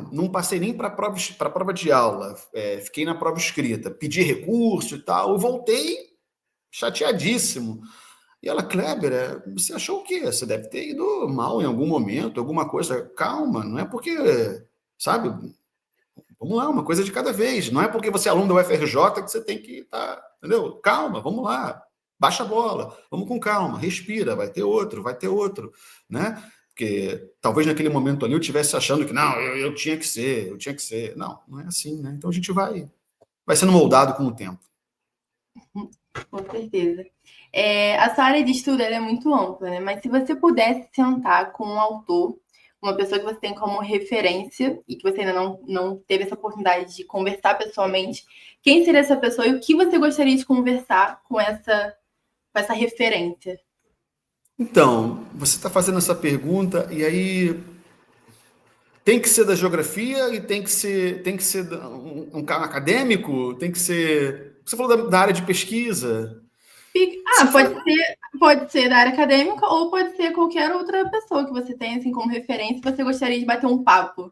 Não passei nem para a prova de aula, fiquei na prova escrita, pedi recurso e tal, e voltei chateadíssimo. E ela, Kleber, você achou o quê? Você deve ter ido mal em algum momento, alguma coisa. Calma, não é porque, sabe? Vamos lá, uma coisa de cada vez. Não é porque você é aluno da UFRJ que você tem que estar, entendeu? Calma, vamos lá, baixa a bola, vamos com calma, respira, vai ter outro, né? Porque talvez naquele momento ali eu estivesse achando que não, eu tinha que ser. Não é assim, né? Então a gente vai sendo moldado com o tempo. Com certeza. A sua área de estudo ela é muito ampla, né? Mas se você pudesse sentar com um autor, uma pessoa que você tem como referência e que você ainda não teve essa oportunidade de conversar pessoalmente, quem seria essa pessoa e o que você gostaria de conversar com essa referência? Então, você está fazendo essa pergunta e aí tem que ser da geografia e tem que ser um acadêmico, tem que ser. Você falou da área de pesquisa. Pode ser da área acadêmica ou pode ser qualquer outra pessoa que você tenha assim, como referência e você gostaria de bater um papo.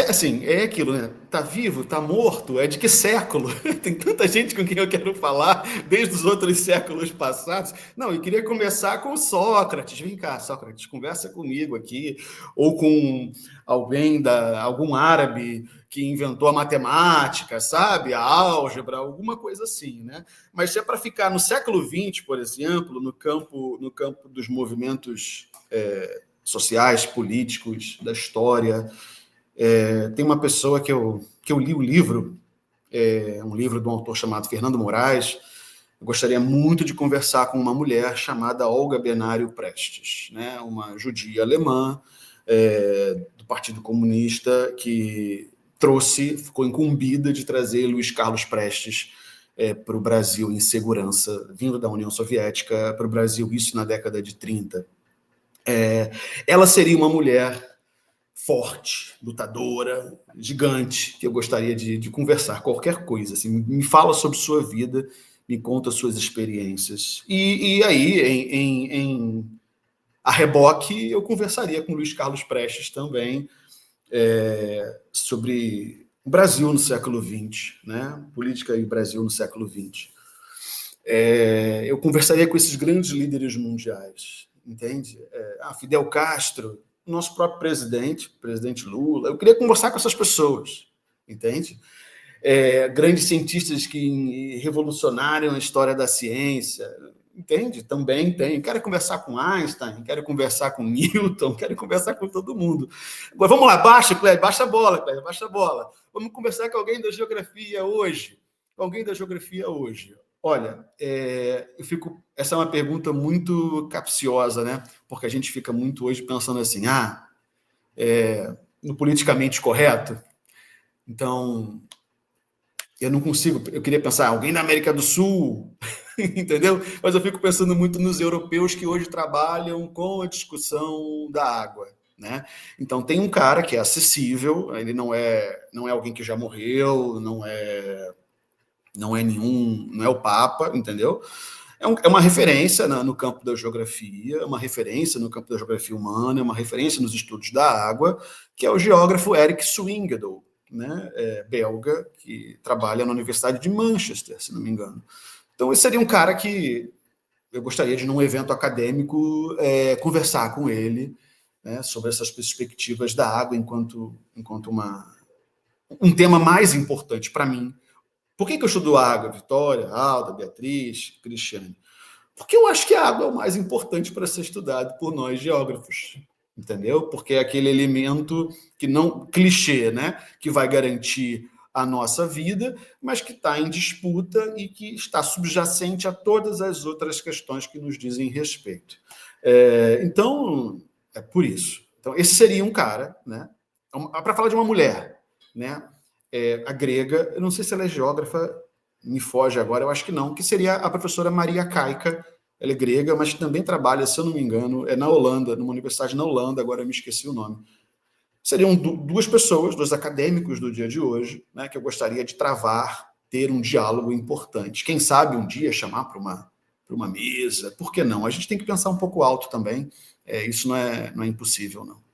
Assim, é aquilo, né? Tá vivo, tá morto, é de que século? Tem tanta gente com quem eu quero falar, desde os outros séculos passados. Não, eu queria começar com Sócrates. Vem cá, Sócrates, conversa comigo aqui. Ou com algum árabe que inventou a matemática, sabe? A álgebra, alguma coisa assim, né? Mas se é para ficar no século XX, por exemplo, no campo dos movimentos sociais, políticos, da história. Tem uma pessoa que eu li o livro, um livro de um autor chamado Fernando Moraes. Eu gostaria muito de conversar com uma mulher chamada Olga Benário Prestes, né? Uma judia alemã do Partido Comunista que ficou incumbida de trazer Luiz Carlos Prestes para o Brasil em segurança, vindo da União Soviética para o Brasil, isso na década de 30. Ela seria uma mulher forte, lutadora, gigante, que eu gostaria de conversar, qualquer coisa. Assim, me fala sobre sua vida, me conta suas experiências. E aí, em a reboque, eu conversaria com Luiz Carlos Prestes também sobre o Brasil no século XX, né? Política e Brasil no século XX. Eu conversaria com esses grandes líderes mundiais, entende? Fidel Castro, nosso próprio presidente Lula. Eu queria conversar com essas pessoas, entende? Grandes cientistas que revolucionaram a história da ciência, entende? Também tem. Quero conversar com Einstein, quero conversar com Newton, quero conversar com todo mundo. Agora, vamos lá, baixa a bola, Cléber, baixa a bola. Vamos conversar com alguém da geografia hoje. Olha, essa é uma pergunta muito capciosa, né? Porque a gente fica muito hoje pensando assim, no politicamente correto. Então, eu não consigo, eu queria pensar, alguém da América do Sul, entendeu? Mas eu fico pensando muito nos europeus que hoje trabalham com a discussão da água, né? Então, tem um cara que é acessível, ele não é alguém que já morreu, não é não é o Papa, entendeu? É uma referência no campo da geografia, uma referência no campo da geografia humana, uma referência nos estudos da água, que é o geógrafo Erik Swyngedouw, né, belga, que trabalha na Universidade de Manchester, se não me engano. Então, esse seria um cara que eu gostaria de, num evento acadêmico, conversar com ele, né, sobre essas perspectivas da água enquanto um tema mais importante para mim. Por que eu estudo água, Vitória, Alda, Beatriz, Cristiane? Porque eu acho que a água é o mais importante para ser estudado por nós geógrafos, entendeu? Porque é aquele elemento que não clichê, né? Que vai garantir a nossa vida, mas que está em disputa e que está subjacente a todas as outras questões que nos dizem respeito. Então, é por isso. Então, esse seria um cara, né? Para falar de uma mulher, né? A grega, eu não sei se ela é geógrafa, me foge agora, eu acho que não, que seria a professora Maria Kaika. Ela é grega, mas também trabalha, se eu não me engano, na Holanda, numa universidade na Holanda, agora eu me esqueci o nome. Seriam duas pessoas, dois acadêmicos do dia de hoje, né, que eu gostaria de travar, ter um diálogo importante. Quem sabe um dia chamar para uma mesa, por que não? A gente tem que pensar um pouco alto também, isso não é impossível, não.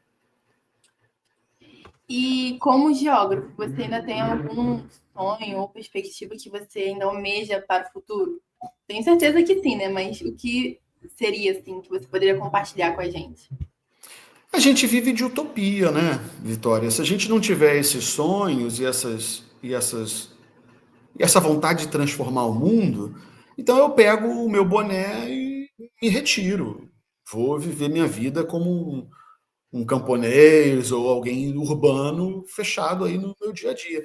E como geógrafo, você ainda tem algum sonho ou perspectiva que você ainda almeja para o futuro? Tenho certeza que sim, né? Mas o que seria, assim, que você poderia compartilhar com a gente? A gente vive de utopia, né, Vitória? Se a gente não tiver esses sonhos e essa vontade de transformar o mundo, então eu pego o meu boné e me retiro. Vou viver minha vida como um camponês ou alguém urbano fechado aí no meu dia a dia.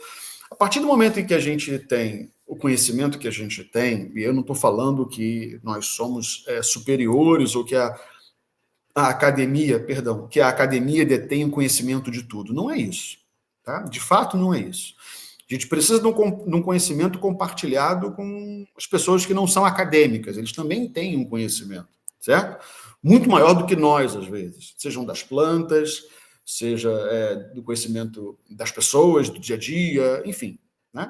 A partir do momento em que a gente tem o conhecimento que a gente tem, e eu não estou falando que nós somos superiores ou que a academia detém o conhecimento de tudo. Não é isso. Tá? De fato, não é isso. A gente precisa de um conhecimento compartilhado com as pessoas que não são acadêmicas. Eles também têm um conhecimento, certo? Muito maior do que nós, às vezes. Sejam das plantas, seja do conhecimento das pessoas, do dia a dia, enfim. Né?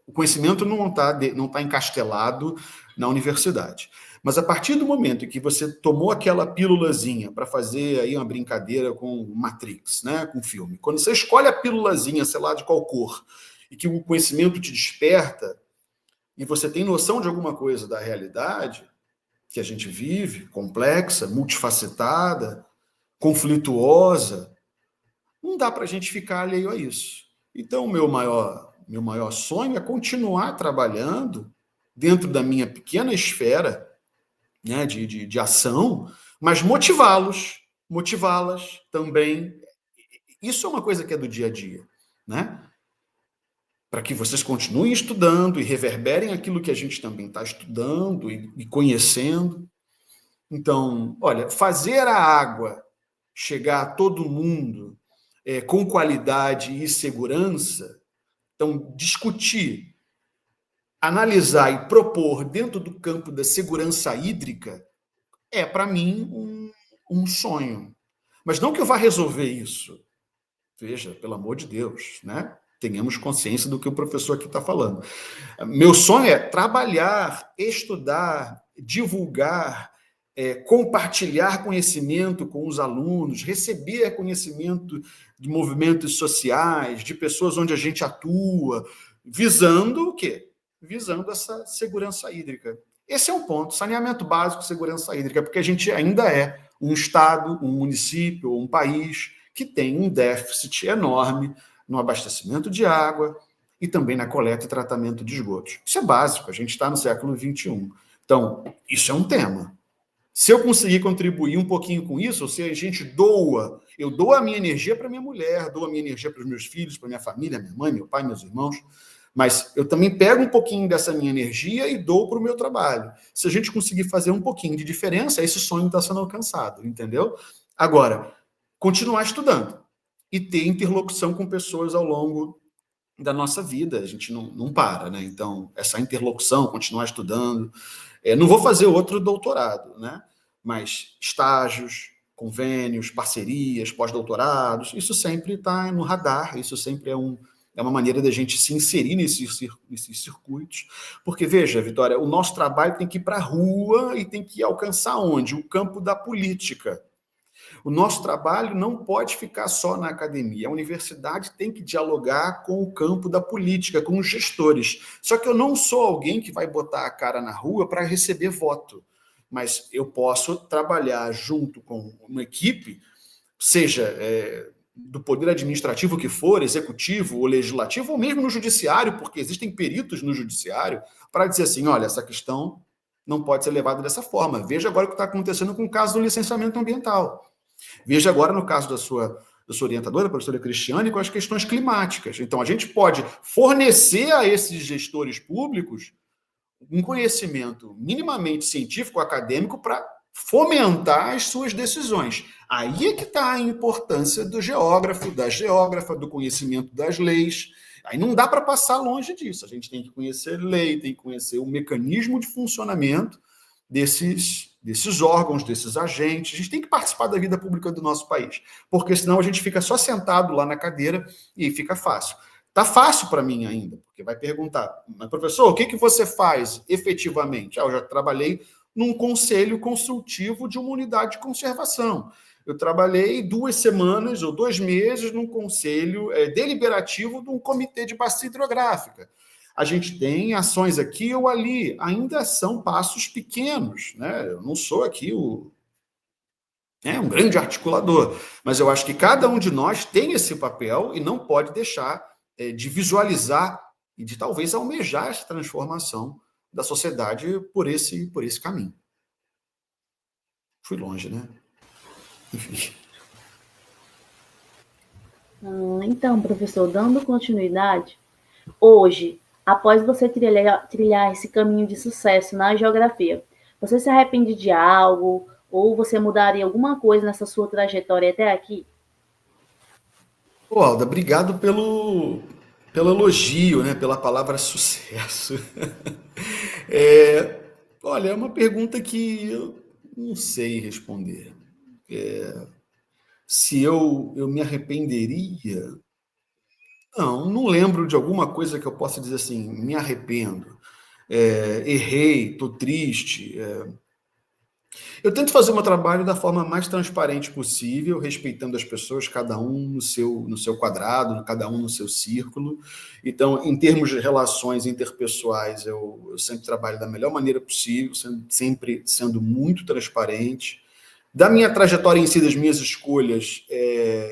O conhecimento não tá encastelado na universidade. Mas a partir do momento em que você tomou aquela pílulazinha para fazer aí uma brincadeira com Matrix, né, com filme, quando você escolhe a pílulazinha, sei lá de qual cor, e que o conhecimento te desperta, e você tem noção de alguma coisa da realidade que a gente vive, complexa, multifacetada, conflituosa, não dá para a gente ficar alheio a isso. Então, meu maior sonho é continuar trabalhando dentro da minha pequena esfera, né, de ação, mas motivá-las também. Isso é uma coisa que é do dia a dia, né? Para que vocês continuem estudando e reverberem aquilo que a gente também está estudando e conhecendo. Então, olha, fazer a água chegar a todo mundo com qualidade e segurança, então discutir, analisar e propor dentro do campo da segurança hídrica para mim, um sonho. Mas não que eu vá resolver isso. Veja, pelo amor de Deus, né? Tenhamos consciência do que o professor aqui está falando. Meu sonho é trabalhar, estudar, divulgar, compartilhar conhecimento com os alunos, receber conhecimento de movimentos sociais, de pessoas onde a gente atua, visando o quê? Visando essa segurança hídrica. Esse é um ponto, saneamento básico, segurança hídrica, porque a gente ainda é um estado, um município, um país que tem um déficit enorme no abastecimento de água e também na coleta e tratamento de esgotos. Isso é básico, a gente está no século XXI. Então, isso é um tema. Se eu conseguir contribuir um pouquinho com isso, ou se a gente eu dou a minha energia para minha mulher, dou a minha energia para os meus filhos, para minha família, minha mãe, meu pai, meus irmãos, mas eu também pego um pouquinho dessa minha energia e dou para o meu trabalho. Se a gente conseguir fazer um pouquinho de diferença, esse sonho está sendo alcançado, entendeu? Agora, continuar estudando e ter interlocução com pessoas ao longo da nossa vida. A gente não para, né? Então, essa interlocução, continuar estudando. Não vou fazer outro doutorado, né? Mas estágios, convênios, parcerias, pós-doutorados, isso sempre está no radar, isso sempre é um é uma maneira da gente se inserir nesses circuitos, porque, veja, Vitória, o nosso trabalho tem que ir para a rua e tem que alcançar onde? O campo da política. O nosso trabalho não pode ficar só na academia. A universidade tem que dialogar com o campo da política, com os gestores. Só que eu não sou alguém que vai botar a cara na rua para receber voto, mas eu posso trabalhar junto com uma equipe, seja do poder administrativo que for, executivo ou legislativo, ou mesmo no judiciário, porque existem peritos no judiciário, para dizer assim, olha, essa questão não pode ser levada dessa forma. Veja agora o que está acontecendo com o caso do licenciamento ambiental. Veja agora no caso da sua orientadora, a professora Cristiane, com as questões climáticas. Então, a gente pode fornecer a esses gestores públicos um conhecimento minimamente científico, acadêmico, para fomentar as suas decisões. Aí é que está a importância do geógrafo, da geógrafa, do conhecimento das leis. Aí não dá para passar longe disso. A gente tem que conhecer lei, tem que conhecer o mecanismo de funcionamento desses órgãos, desses agentes. A gente tem que participar da vida pública do nosso país, porque senão a gente fica só sentado lá na cadeira e fica fácil. Está fácil para mim ainda, porque vai perguntar, mas professor, o que você faz efetivamente? Eu já trabalhei num conselho consultivo de uma unidade de conservação. Eu trabalhei 2 semanas ou 2 meses num conselho deliberativo de um comitê de bacia hidrográfica. A gente tem ações aqui ou ali, ainda são passos pequenos, né? Eu não sou aqui um grande articulador, mas eu acho que cada um de nós tem esse papel e não pode deixar de visualizar e de talvez almejar essa transformação da sociedade por esse caminho. Fui longe, né? Enfim. Então, professor, dando continuidade, hoje, após você trilhar esse caminho de sucesso na geografia, você se arrepende de algo ou você mudaria alguma coisa nessa sua trajetória até aqui? Pô, Alda, obrigado pelo elogio, né? Pela palavra sucesso. Olha, é uma pergunta que eu não sei responder. Se eu me arrependeria? Não lembro de alguma coisa que eu possa dizer assim, me arrependo, errei, estou triste. Eu tento fazer o meu trabalho da forma mais transparente possível, respeitando as pessoas, cada um no seu quadrado, cada um no seu círculo. Então, em termos de relações interpessoais, eu sempre trabalho da melhor maneira possível, sempre sendo muito transparente. Da minha trajetória em si, das minhas escolhas,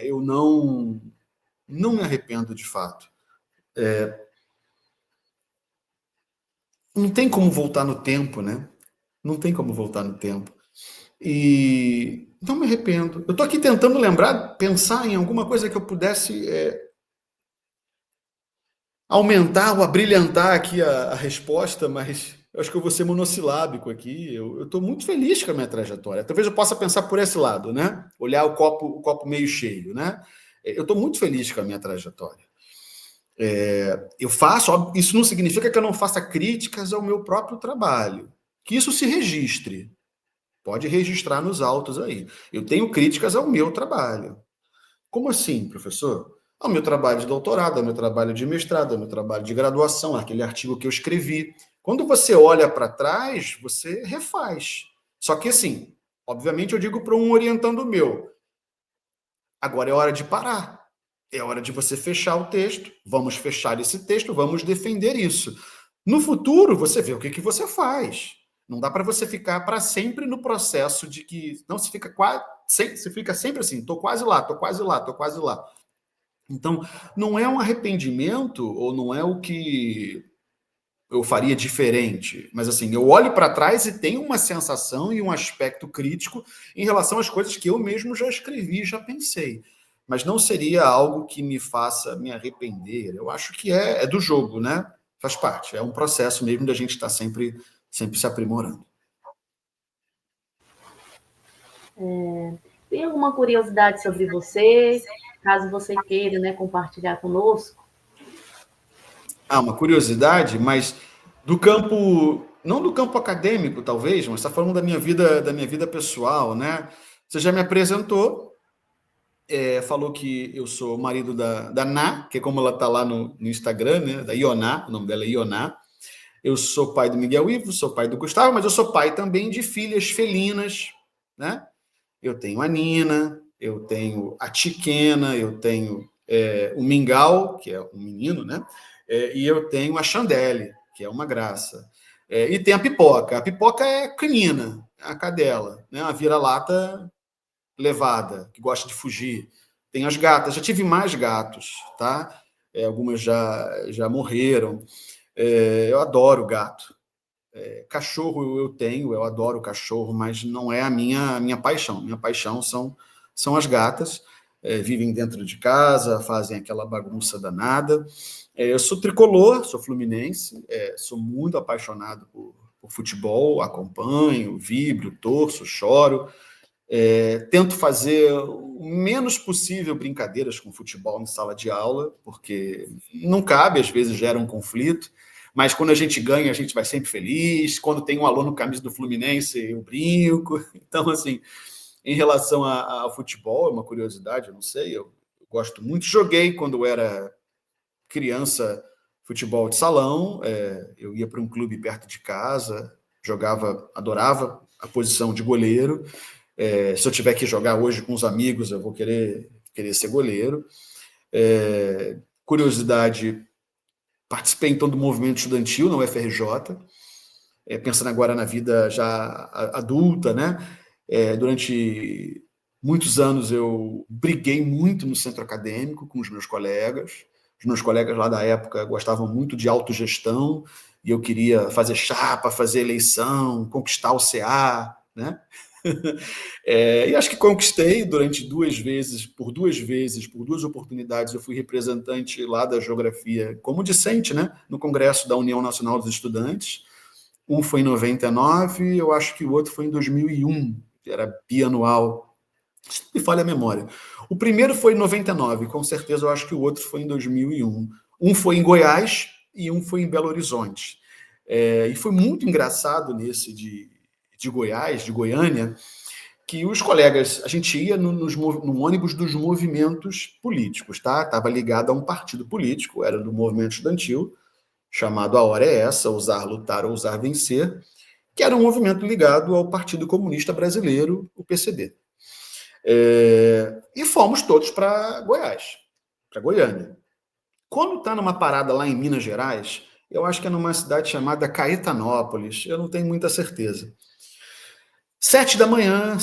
eu não me arrependo de fato. Não tem como voltar no tempo, né? Não tem como voltar no tempo. E não me arrependo. Eu estou aqui tentando lembrar, pensar em alguma coisa que eu pudesse aumentar ou abrilhantar aqui a resposta, mas eu acho que eu vou ser monossilábico aqui. Eu estou muito feliz com a minha trajetória. Talvez eu possa pensar por esse lado, né? Olhar o copo meio cheio, né? Eu estou muito feliz com a minha trajetória. Isso não significa que eu não faça críticas ao meu próprio trabalho. Que isso se registre. Pode registrar nos autos aí. Eu tenho críticas ao meu trabalho. Como assim, professor? Ao meu trabalho de doutorado, ao meu trabalho de mestrado, ao meu trabalho de graduação, aquele artigo que eu escrevi. Quando você olha para trás, você refaz. Só que assim, obviamente eu digo para um orientando meu, agora é hora de parar. É hora de você fechar o texto. Vamos fechar esse texto, vamos defender isso. No futuro, você vê o que você faz. Não dá para você ficar para sempre no processo de que... Não, se fica sempre assim, estou quase lá, estou quase lá, estou quase lá. Então, não é um arrependimento ou não é o que eu faria diferente, mas assim, eu olho para trás e tenho uma sensação e um aspecto crítico em relação às coisas que eu mesmo já escrevi, já pensei. Mas não seria algo que me faça me arrepender. Eu acho que é do jogo, né? Faz parte. É um processo mesmo da gente estar sempre se aprimorando. Tem alguma curiosidade sobre você? Caso você queira, né, compartilhar conosco? Uma curiosidade, mas do campo, não do campo acadêmico, talvez, mas está falando da minha vida pessoal, né? Você já me apresentou. falou que eu sou marido da Ná, que é como ela está lá no Instagram, né? Da Ioná, o nome dela é Ioná. Eu sou pai do Miguel Ivo, sou pai do Gustavo, mas eu sou pai também de filhas felinas, né? Eu tenho a Nina, eu tenho a Tiquena, eu tenho o Mingau, que é um menino, né? E eu tenho a Chandelle, que é uma graça. E tem a Pipoca. A Pipoca é canina, a cadela, né? Uma vira-lata levada, que gosta de fugir. Tem as gatas, já tive mais gatos, tá? Algumas já morreram. Eu adoro gato. Cachorro eu tenho, eu adoro cachorro, mas não é a minha paixão. Minha paixão são as gatas. Vivem dentro de casa, fazem aquela bagunça danada. Eu sou tricolor, sou fluminense, sou muito apaixonado por futebol, acompanho, vibro, torço, choro. Tento fazer o menos possível brincadeiras com futebol em sala de aula, porque não cabe, às vezes gera um conflito, mas quando a gente ganha, a gente vai sempre feliz. Quando tem um aluno camisa do Fluminense, eu brinco. Então, assim, em relação ao futebol, é uma curiosidade, eu não sei, eu gosto muito. Joguei quando era criança futebol de salão, eu ia para um clube perto de casa, jogava, adorava a posição de goleiro. Se eu tiver que jogar hoje com os amigos, eu vou querer ser goleiro. Curiosidade, participei então do movimento estudantil na UFRJ, pensando agora na vida já adulta, né? Durante muitos anos eu briguei muito no centro acadêmico com os meus colegas. Os meus colegas lá da época gostavam muito de autogestão e eu queria fazer chapa, fazer eleição, conquistar o CA, né? E acho que conquistei durante por duas oportunidades, eu fui representante lá da geografia como discente, né, no Congresso da União Nacional dos Estudantes. Um foi em 99, eu acho que o outro foi em 2001, que era bianual. Se me falha a memória. O primeiro foi em 99, com certeza eu acho que o outro foi em 2001. Um foi em Goiás e um foi em Belo Horizonte. E foi muito engraçado nesse de Goiás, de Goiânia, que os colegas, a gente ia no ônibus dos movimentos políticos, tá? Estava ligado a um partido político, era do movimento estudantil, chamado A Hora é Essa, Ousar Lutar, Ousar Vencer, que era um movimento ligado ao Partido Comunista Brasileiro, o PCB. E fomos todos para Goiás, para Goiânia. Quando está numa parada lá em Minas Gerais, eu acho que é numa cidade chamada Caetanópolis, eu não tenho muita certeza. 6 da manhã,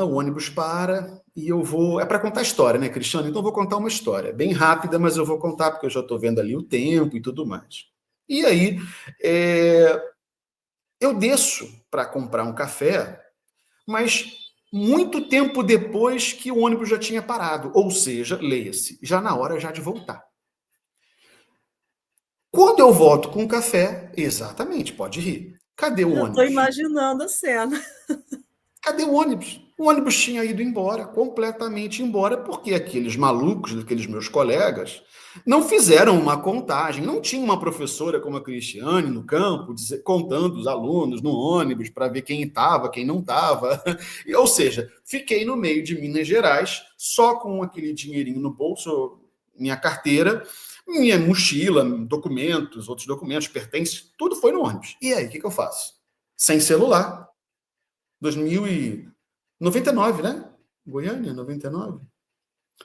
o ônibus para e eu vou... É para contar história, né, Cristiano? Então eu vou contar uma história, bem rápida, mas eu vou contar porque eu já estou vendo ali o tempo e tudo mais. E aí, eu desço para comprar um café, mas muito tempo depois que o ônibus já tinha parado, ou seja, leia-se, já na hora já de voltar. Quando eu volto com o café, exatamente, pode rir. Cadê o ônibus? Estou imaginando a cena. Cadê o ônibus? O ônibus tinha ido embora, completamente embora, porque aqueles malucos, aqueles meus colegas, não fizeram uma contagem. Não tinha uma professora como a Cristiane no campo, contando os alunos no ônibus para ver quem estava, quem não estava. Ou seja, fiquei no meio de Minas Gerais, só com aquele dinheirinho no bolso, minha carteira, minha mochila, documentos, outros documentos, pertences, tudo foi no ônibus. E aí, o que eu faço? Sem celular. 2099, né? Goiânia, 99.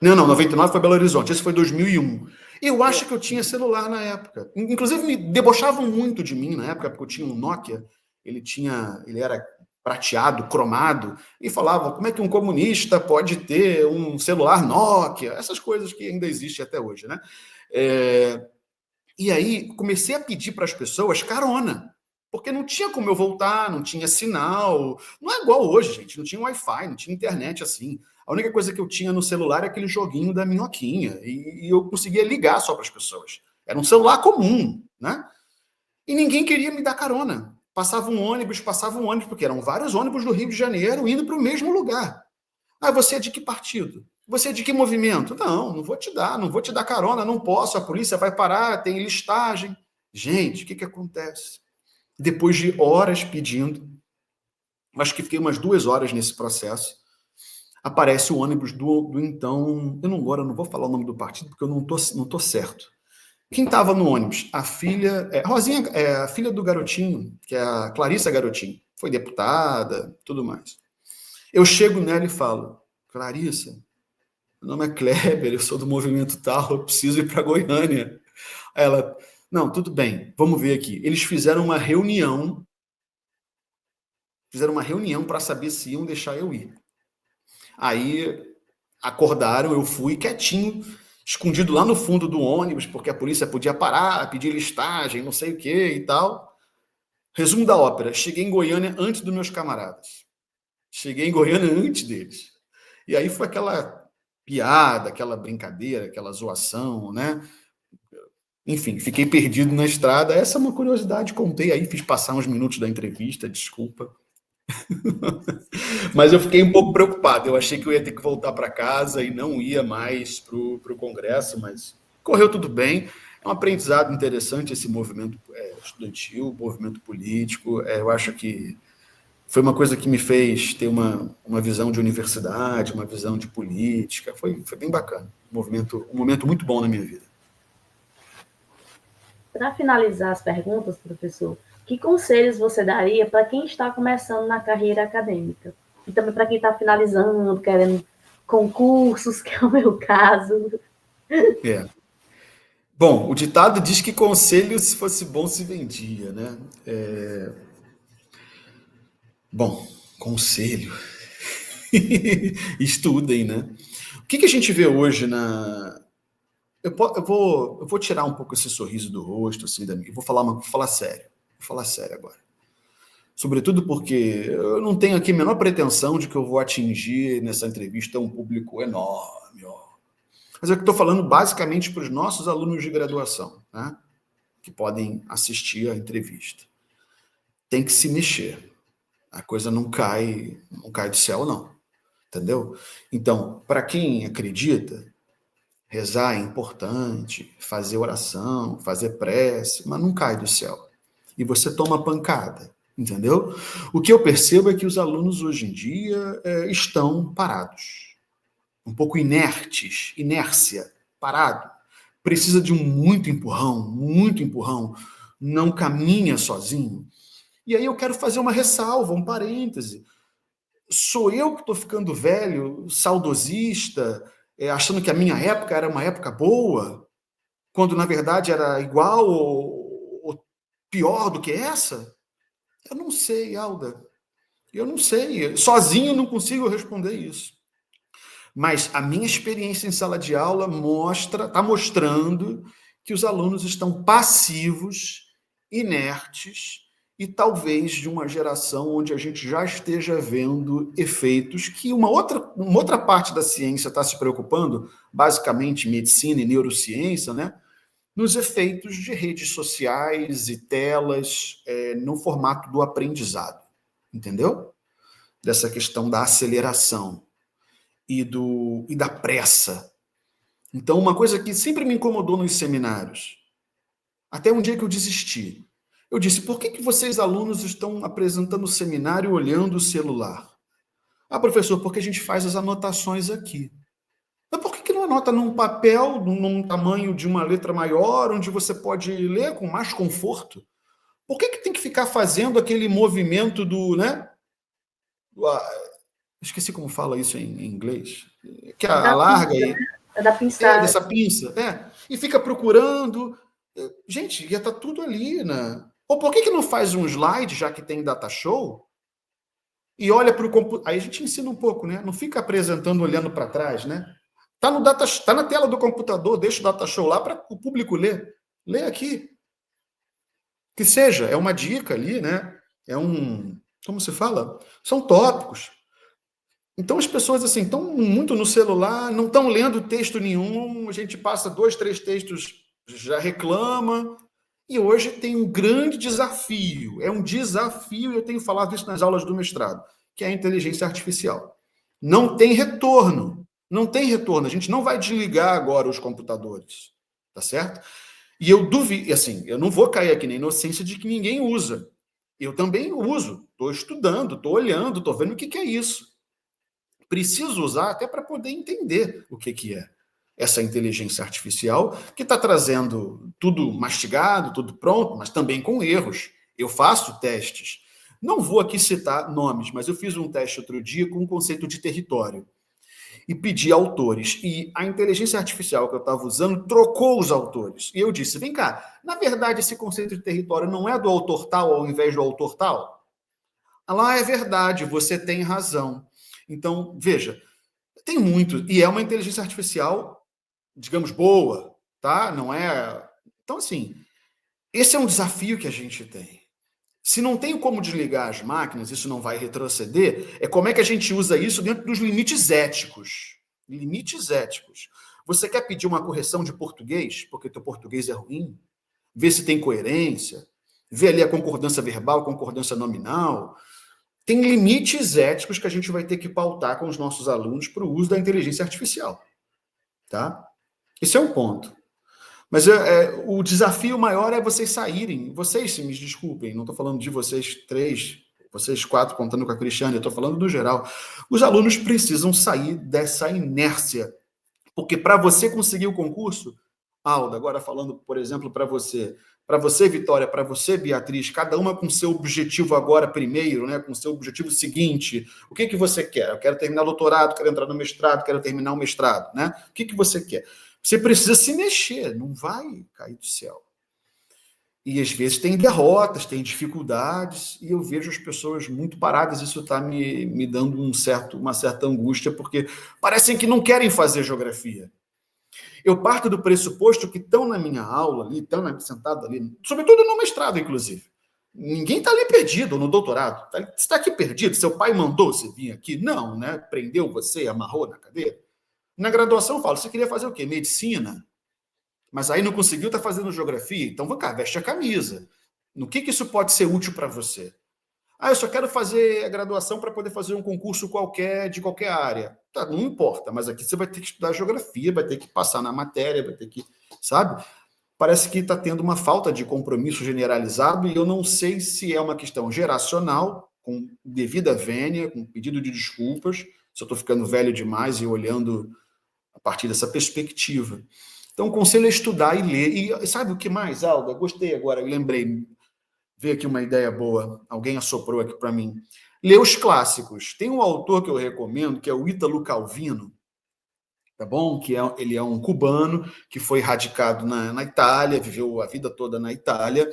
Não, 99 foi Belo Horizonte, esse foi 2001. Eu acho que eu tinha celular na época. Inclusive, me debochavam muito de mim na época, porque eu tinha um Nokia, ele era prateado, cromado, e falavam, como é que um comunista pode ter um celular Nokia? Essas coisas que ainda existem até hoje, né? E aí, comecei a pedir para as pessoas carona, porque não tinha como eu voltar, não tinha sinal. Não é igual hoje, gente. Não tinha Wi-Fi, não tinha internet assim. A única coisa que eu tinha no celular era aquele joguinho da minhoquinha. E eu conseguia ligar só para as pessoas. Era um celular comum, né? E ninguém queria me dar carona. Passava um ônibus, porque eram vários ônibus do Rio de Janeiro indo para o mesmo lugar. Ah, você é de que partido? Você é de que movimento? Não vou te dar carona, não posso, a polícia vai parar, tem listagem. Gente, o que acontece? Depois de horas pedindo, acho que fiquei umas 2 horas nesse processo, aparece o ônibus do então... Agora eu não vou falar o nome do partido, porque eu não tô certo. Quem estava no ônibus? A filha... Rosinha é a filha do Garotinho, que é a Clarissa Garotinho. Foi deputada, tudo mais. Eu chego nela e falo, Clarissa, meu nome é Kleber, eu sou do movimento tal, eu preciso ir para Goiânia. Aí ela, não, tudo bem, vamos ver aqui. Eles fizeram uma reunião para saber se iam deixar eu ir. Aí acordaram, eu fui quietinho, escondido lá no fundo do ônibus, porque a polícia podia parar, pedir listagem, não sei o que e tal. Resumo da ópera, cheguei em Goiânia antes dos meus camaradas. Cheguei em Goiânia antes deles. E aí foi aquela piada, aquela brincadeira, aquela zoação, né? Enfim, fiquei perdido na estrada. Essa é uma curiosidade, contei aí, fiz passar uns minutos da entrevista, desculpa. Mas eu fiquei um pouco preocupado. Eu achei que eu ia ter que voltar para casa e não ia mais para o Congresso, mas correu tudo bem. É um aprendizado interessante esse movimento estudantil, movimento político. Eu acho que foi uma coisa que me fez ter uma visão de universidade, uma visão de política. Foi bem bacana. Um momento muito bom na minha vida. Para finalizar as perguntas, professor, que conselhos você daria para quem está começando na carreira acadêmica? E também para quem está finalizando, querendo concursos, que é o meu caso. Bom, o ditado diz que conselho, se fosse bom, se vendia, né? Bom, conselho. Estudem, né? O que a gente vê hoje na... Eu vou tirar um pouco esse sorriso do rosto, assim, e vou falar sério. Vou falar sério agora. Sobretudo porque eu não tenho aqui a menor pretensão de que eu vou atingir nessa entrevista um público enorme. Mas eu estou falando basicamente para os nossos alunos de graduação, né? Que podem assistir à entrevista. Tem que se mexer. A coisa não cai do céu, não. Entendeu? Então, para quem acredita, rezar é importante, fazer oração, fazer prece, mas não cai do céu. E você toma pancada, entendeu? O que eu percebo é que os alunos hoje em dia estão parados, um pouco inércia, parado. Precisa de muito empurrão, não caminha sozinho. E aí eu quero fazer uma ressalva, um parêntese. Sou eu que estou ficando velho, saudosista, achando que a minha época era uma época boa, quando na verdade era igual ou pior do que essa? Eu não sei, Alda. Eu não sei. Sozinho eu não consigo responder isso. Mas a minha experiência em sala de aula está mostrando que os alunos estão passivos, inertes, e talvez de uma geração onde a gente já esteja vendo efeitos que uma outra parte da ciência está se preocupando, basicamente medicina e neurociência, né? Nos efeitos de redes sociais e telas no formato do aprendizado, entendeu? Dessa questão da aceleração e da pressa. Então, uma coisa que sempre me incomodou nos seminários, até um dia que eu desisti, eu disse, por que vocês, alunos, estão apresentando o seminário olhando o celular? Ah, professor, porque a gente faz as anotações aqui. Mas por que não anota num papel, num tamanho de uma letra maior, onde você pode ler com mais conforto? Por que tem que ficar fazendo aquele movimento né? Esqueci como fala isso em inglês. Que alarga aí. É da pinça. Dessa pinça. E fica procurando. Gente, já está tudo ali, né? Ou por que não faz um slide, já que tem data show, e olha para o computador? Aí a gente ensina um pouco, né? Não fica apresentando, olhando para trás, né? Tá na tela do computador, deixa o data show lá para o público ler. Lê aqui. Que seja, é uma dica ali, né? Como se fala? São tópicos. Então as pessoas assim estão muito no celular, não estão lendo texto nenhum, a gente passa 2, 3 textos, já reclama. E hoje tem um grande desafio, é um desafio, eu tenho falado isso nas aulas do mestrado, que é a inteligência artificial. Não tem retorno, a gente não vai desligar agora os computadores, tá certo? E eu duvido, assim, eu não vou cair aqui na inocência de que ninguém usa. Eu também uso, estou estudando, estou olhando, estou vendo o que é isso. preciso usar até para poder entender o que é essa inteligência artificial, que está trazendo tudo mastigado, tudo pronto, mas também com erros. Eu faço testes. Não vou aqui citar nomes, mas eu fiz um teste outro dia com o conceito de território e pedi autores. E a inteligência artificial que eu estava usando trocou os autores. E eu disse, vem cá, na verdade esse conceito de território não é do autor tal ao invés do autor tal? Lá é verdade, você tem razão. Então, veja, tem muito, e é uma inteligência artificial, digamos, boa, tá? Não é... Então, assim, esse é um desafio que a gente tem. Se não tem como desligar as máquinas, isso não vai retroceder, é como é que a gente usa isso dentro dos limites éticos. Limites éticos. Você quer pedir uma correção de português, porque teu português é ruim? Vê se tem coerência, vê ali a concordância verbal, concordância nominal. Tem limites éticos que a gente vai ter que pautar com os nossos alunos para o uso da inteligência artificial. Tá? Esse é um ponto. Mas o desafio maior é vocês saírem. Vocês, se me desculpem, não estou falando de vocês 3, vocês 4, contando com a Cristiane, eu estou falando do geral. Os alunos precisam sair dessa inércia. Porque para você conseguir o concurso, Alda, agora falando, por exemplo, para você, Vitória, para você, Beatriz, cada uma com seu objetivo agora primeiro, né, com seu objetivo seguinte. O que você quer? Eu quero terminar o doutorado, quero entrar no mestrado, quero terminar o mestrado, né? O que você quer? Você precisa se mexer, não vai cair do céu. E às vezes tem derrotas, tem dificuldades, e eu vejo as pessoas muito paradas, isso está me dando uma certa angústia, porque parecem que não querem fazer geografia. Eu parto do pressuposto que estão na minha aula, ali, estão sentados ali, sobretudo no mestrado, inclusive. Ninguém está ali perdido no doutorado. Você está aqui perdido? Seu pai mandou você vir aqui? Não, né? Prendeu você, amarrou na cadeira? Na graduação eu falo, você queria fazer o quê? Medicina? Mas aí não conseguiu, está fazendo geografia? Então, vem cá, veste a camisa. No que isso pode ser útil para você? Ah, eu só quero fazer a graduação para poder fazer um concurso qualquer, de qualquer área. Tá, não importa, mas aqui você vai ter que estudar geografia, vai ter que passar na matéria, vai ter que... Sabe? Parece que está tendo uma falta de compromisso generalizado e eu não sei se é uma questão geracional, com devida vênia, com pedido de desculpas, se eu estou ficando velho demais e olhando a partir dessa perspectiva. Então, o conselho é estudar e ler. E sabe o que mais, Alda? Gostei agora, eu lembrei. Veio aqui uma ideia boa. Alguém assoprou aqui para mim. Ler os clássicos. Tem um autor que eu recomendo, que é o Ítalo Calvino, tá bom? Ele é um cubano que foi radicado na Itália, viveu a vida toda na Itália.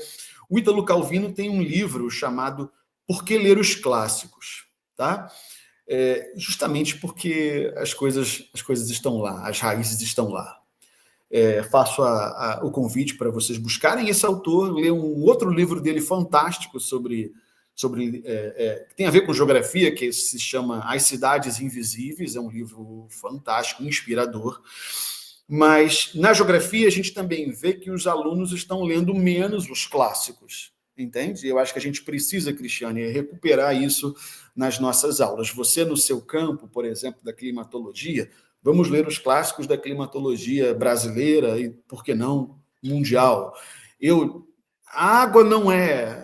O Ítalo Calvino tem um livro chamado Por que Ler os Clássicos? Tá? Justamente porque as coisas estão lá, as raízes estão lá. Faço o convite para vocês buscarem esse autor, ler um outro livro dele fantástico que tem a ver com geografia, que se chama As Cidades Invisíveis, é um livro fantástico, inspirador. Mas na geografia a gente também vê que os alunos estão lendo menos os clássicos, entende? Eu acho que a gente precisa, Cristiane, recuperar isso nas nossas aulas. Você, no seu campo, por exemplo, da climatologia, vamos ler os clássicos da climatologia brasileira e, por que não, mundial. A água não é...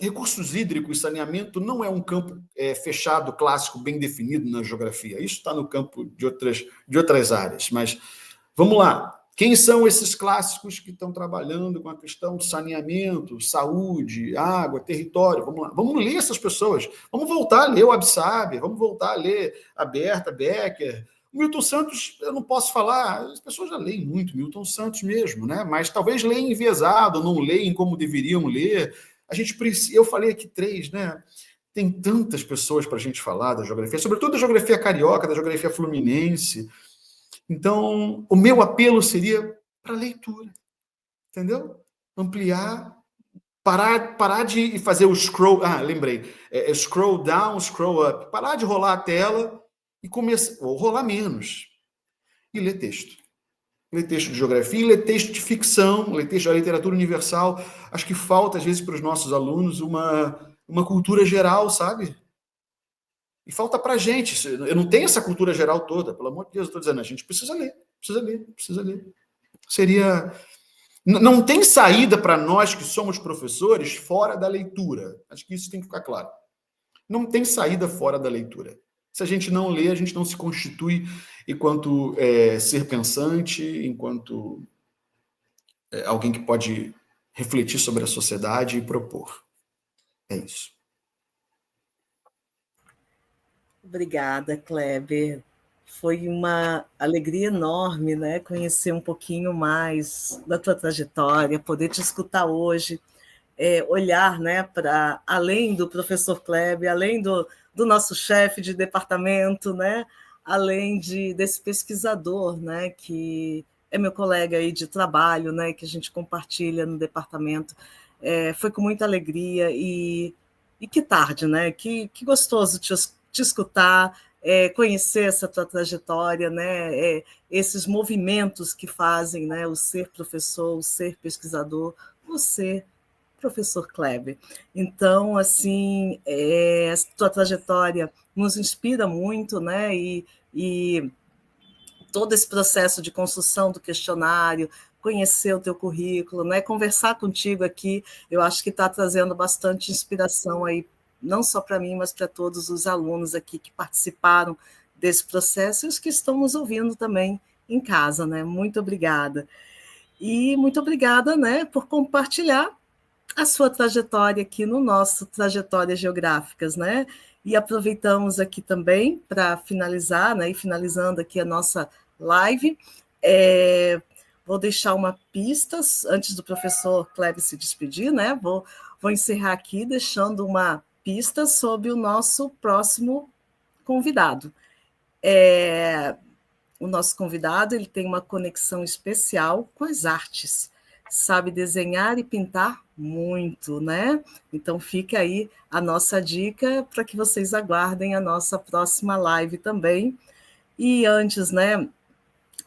Recursos hídricos, saneamento, não é um campo fechado, clássico, bem definido na geografia. Isso está no campo de outras áreas. Mas, vamos lá. Quem são esses clássicos que estão trabalhando com a questão de saneamento, saúde, água, território? Vamos lá. Vamos ler essas pessoas. Vamos voltar a ler o Absabe, vamos voltar a ler a Berta Becker. O Milton Santos, eu não posso falar, as pessoas já leem muito Milton Santos mesmo, né? Mas talvez leem enviesado, não leem como deveriam ler. Eu falei aqui 3, né? Tem tantas pessoas para a gente falar da geografia, sobretudo da geografia carioca, da geografia fluminense. Então, o meu apelo seria para leitura, entendeu? Ampliar, parar de fazer o scroll... lembrei. Scroll down, scroll up. Parar de rolar a tela e começar... Ou rolar menos. E ler texto. Ler texto de geografia, ler texto de ficção, ler texto da literatura universal. Acho que falta, às vezes, para os nossos alunos uma cultura geral, sabe? E falta para a gente. Eu não tenho essa cultura geral toda, pelo amor de Deus, eu estou dizendo, a gente precisa ler. Seria... Não tem saída para nós que somos professores fora da leitura. Acho que isso tem que ficar claro. Não tem saída fora da leitura. Se a gente não lê, a gente não se constitui enquanto ser pensante, enquanto alguém que pode refletir sobre a sociedade e propor. É isso. Obrigada, Kleber. Foi uma alegria enorme, né, conhecer um pouquinho mais da tua trajetória, poder te escutar hoje, olhar, né, para além do professor Kleber, além do nosso chefe de departamento, né, além desse pesquisador, né, que é meu colega aí de trabalho, né, que a gente compartilha no departamento. Foi com muita alegria e que tarde, né? Que gostoso te escutar, conhecer essa tua trajetória, né? Esses movimentos que fazem, né? O ser professor, o ser pesquisador, o ser professor Kleber. Então, assim, a tua trajetória nos inspira muito, né? E todo esse processo de construção do questionário, conhecer o teu currículo, né? Conversar contigo aqui, eu acho que está trazendo bastante inspiração aí, não só para mim, mas para todos os alunos aqui que participaram desse processo e os que estão nos ouvindo também em casa, né? Muito obrigada. E muito obrigada, né, por compartilhar a sua trajetória aqui no nosso Trajetórias Geográficas, né? E aproveitamos aqui também para finalizar, né? E finalizando aqui a nossa live, vou deixar uma pista antes do professor Kleber se despedir, né? Vou encerrar aqui deixando uma pista sobre o nosso próximo convidado. O nosso convidado ele tem uma conexão especial com as artes, sabe desenhar e pintar muito, né? Então fica aí a nossa dica para que vocês aguardem a nossa próxima live também. E antes, né,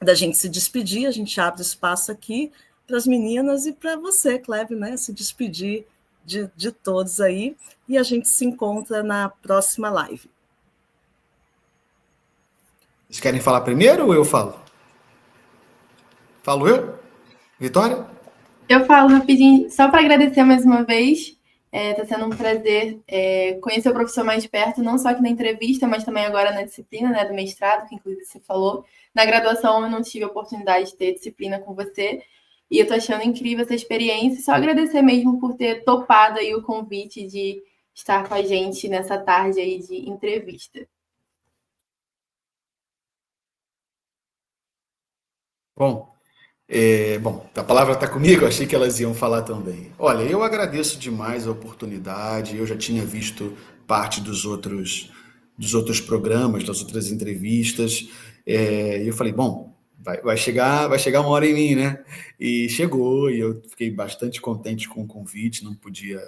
da gente se despedir, a gente abre espaço aqui para as meninas e para você, Kleber, né, se despedir de todos aí, e a gente se encontra na próxima live. Vocês querem falar primeiro ou eu falo? Falo eu? Vitória? Eu falo rapidinho, só para agradecer mais uma vez. Está sendo um prazer conhecer o professor mais de perto, não só aqui na entrevista, mas também agora na disciplina, né, do mestrado, que inclusive você falou. Na graduação eu não tive a oportunidade de ter disciplina com você, e eu estou achando incrível essa experiência. Só agradecer mesmo por ter topado aí o convite de estar com a gente nessa tarde aí de entrevista. Bom, a palavra está comigo, achei que elas iam falar também. Olha, eu agradeço demais a oportunidade, eu já tinha visto parte dos outros programas, das outras entrevistas, e eu falei, bom, vai chegar uma hora em mim, né? E chegou, e eu fiquei bastante contente com o convite, não podia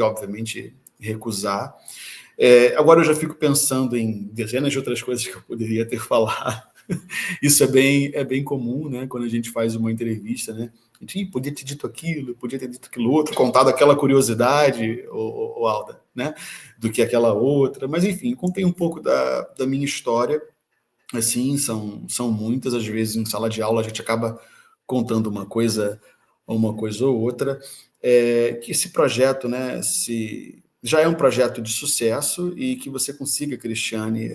obviamente, recusar. Agora eu já fico pensando em dezenas de outras coisas que eu poderia ter falado. Isso é bem comum, né? Quando a gente faz uma entrevista, né? A gente podia ter dito aquilo, podia ter dito aquilo outro, contado aquela curiosidade, ou Alda, né? Do que aquela outra. Mas, enfim, contei um pouco da minha história. Assim, são muitas. Às vezes, em sala de aula, a gente acaba contando uma coisa ou outra. Que esse projeto, né? Já é um projeto de sucesso e que você consiga, Cristiane,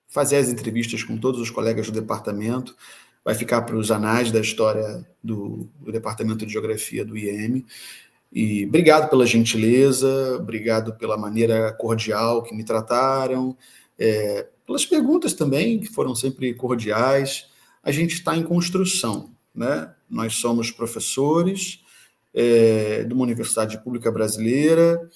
fazer as entrevistas com todos os colegas do departamento, vai ficar para os anais da história do Departamento de Geografia do IEM. E obrigado pela gentileza, obrigado pela maneira cordial que me trataram, pelas perguntas também, que foram sempre cordiais. A gente está em construção, né? Nós somos professores de uma universidade pública brasileira,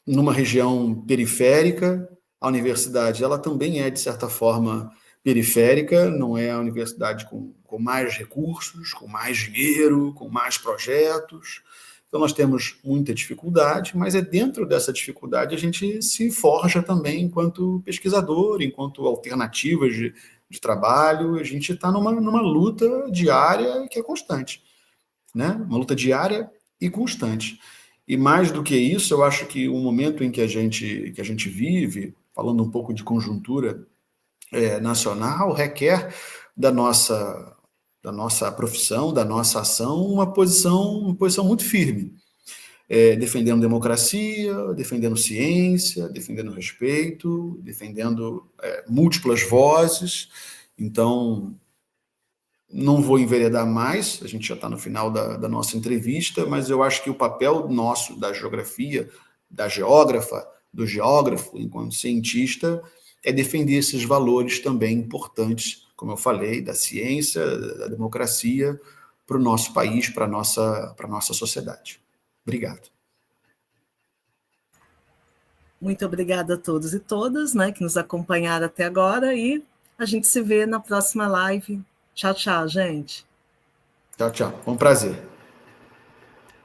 numa região periférica. A universidade ela também é, de certa forma, periférica, não é a universidade com mais recursos, com mais dinheiro, com mais projetos. Então, nós temos muita dificuldade, mas dentro dessa dificuldade a gente se forja também enquanto pesquisador, enquanto alternativas de trabalho. A gente está numa luta diária que é constante, né? Uma luta diária e constante. E mais do que isso, eu acho que o momento em que a gente vive, falando um pouco de conjuntura nacional, requer da nossa profissão, da nossa ação, uma posição muito firme. defendendo democracia, defendendo ciência, defendendo respeito, defendendo múltiplas vozes. Então, não vou enveredar mais, a gente já está no final da nossa entrevista, mas eu acho que o papel nosso, da geografia, da geógrafa, do geógrafo, enquanto cientista, é defender esses valores também importantes, como eu falei, da ciência, da democracia, para o nosso país, para a nossa sociedade. Obrigado. Muito obrigada a todos e todas, né, que nos acompanharam até agora, e a gente se vê na próxima live. Tchau, tchau, gente. Tchau, tchau. Foi um prazer.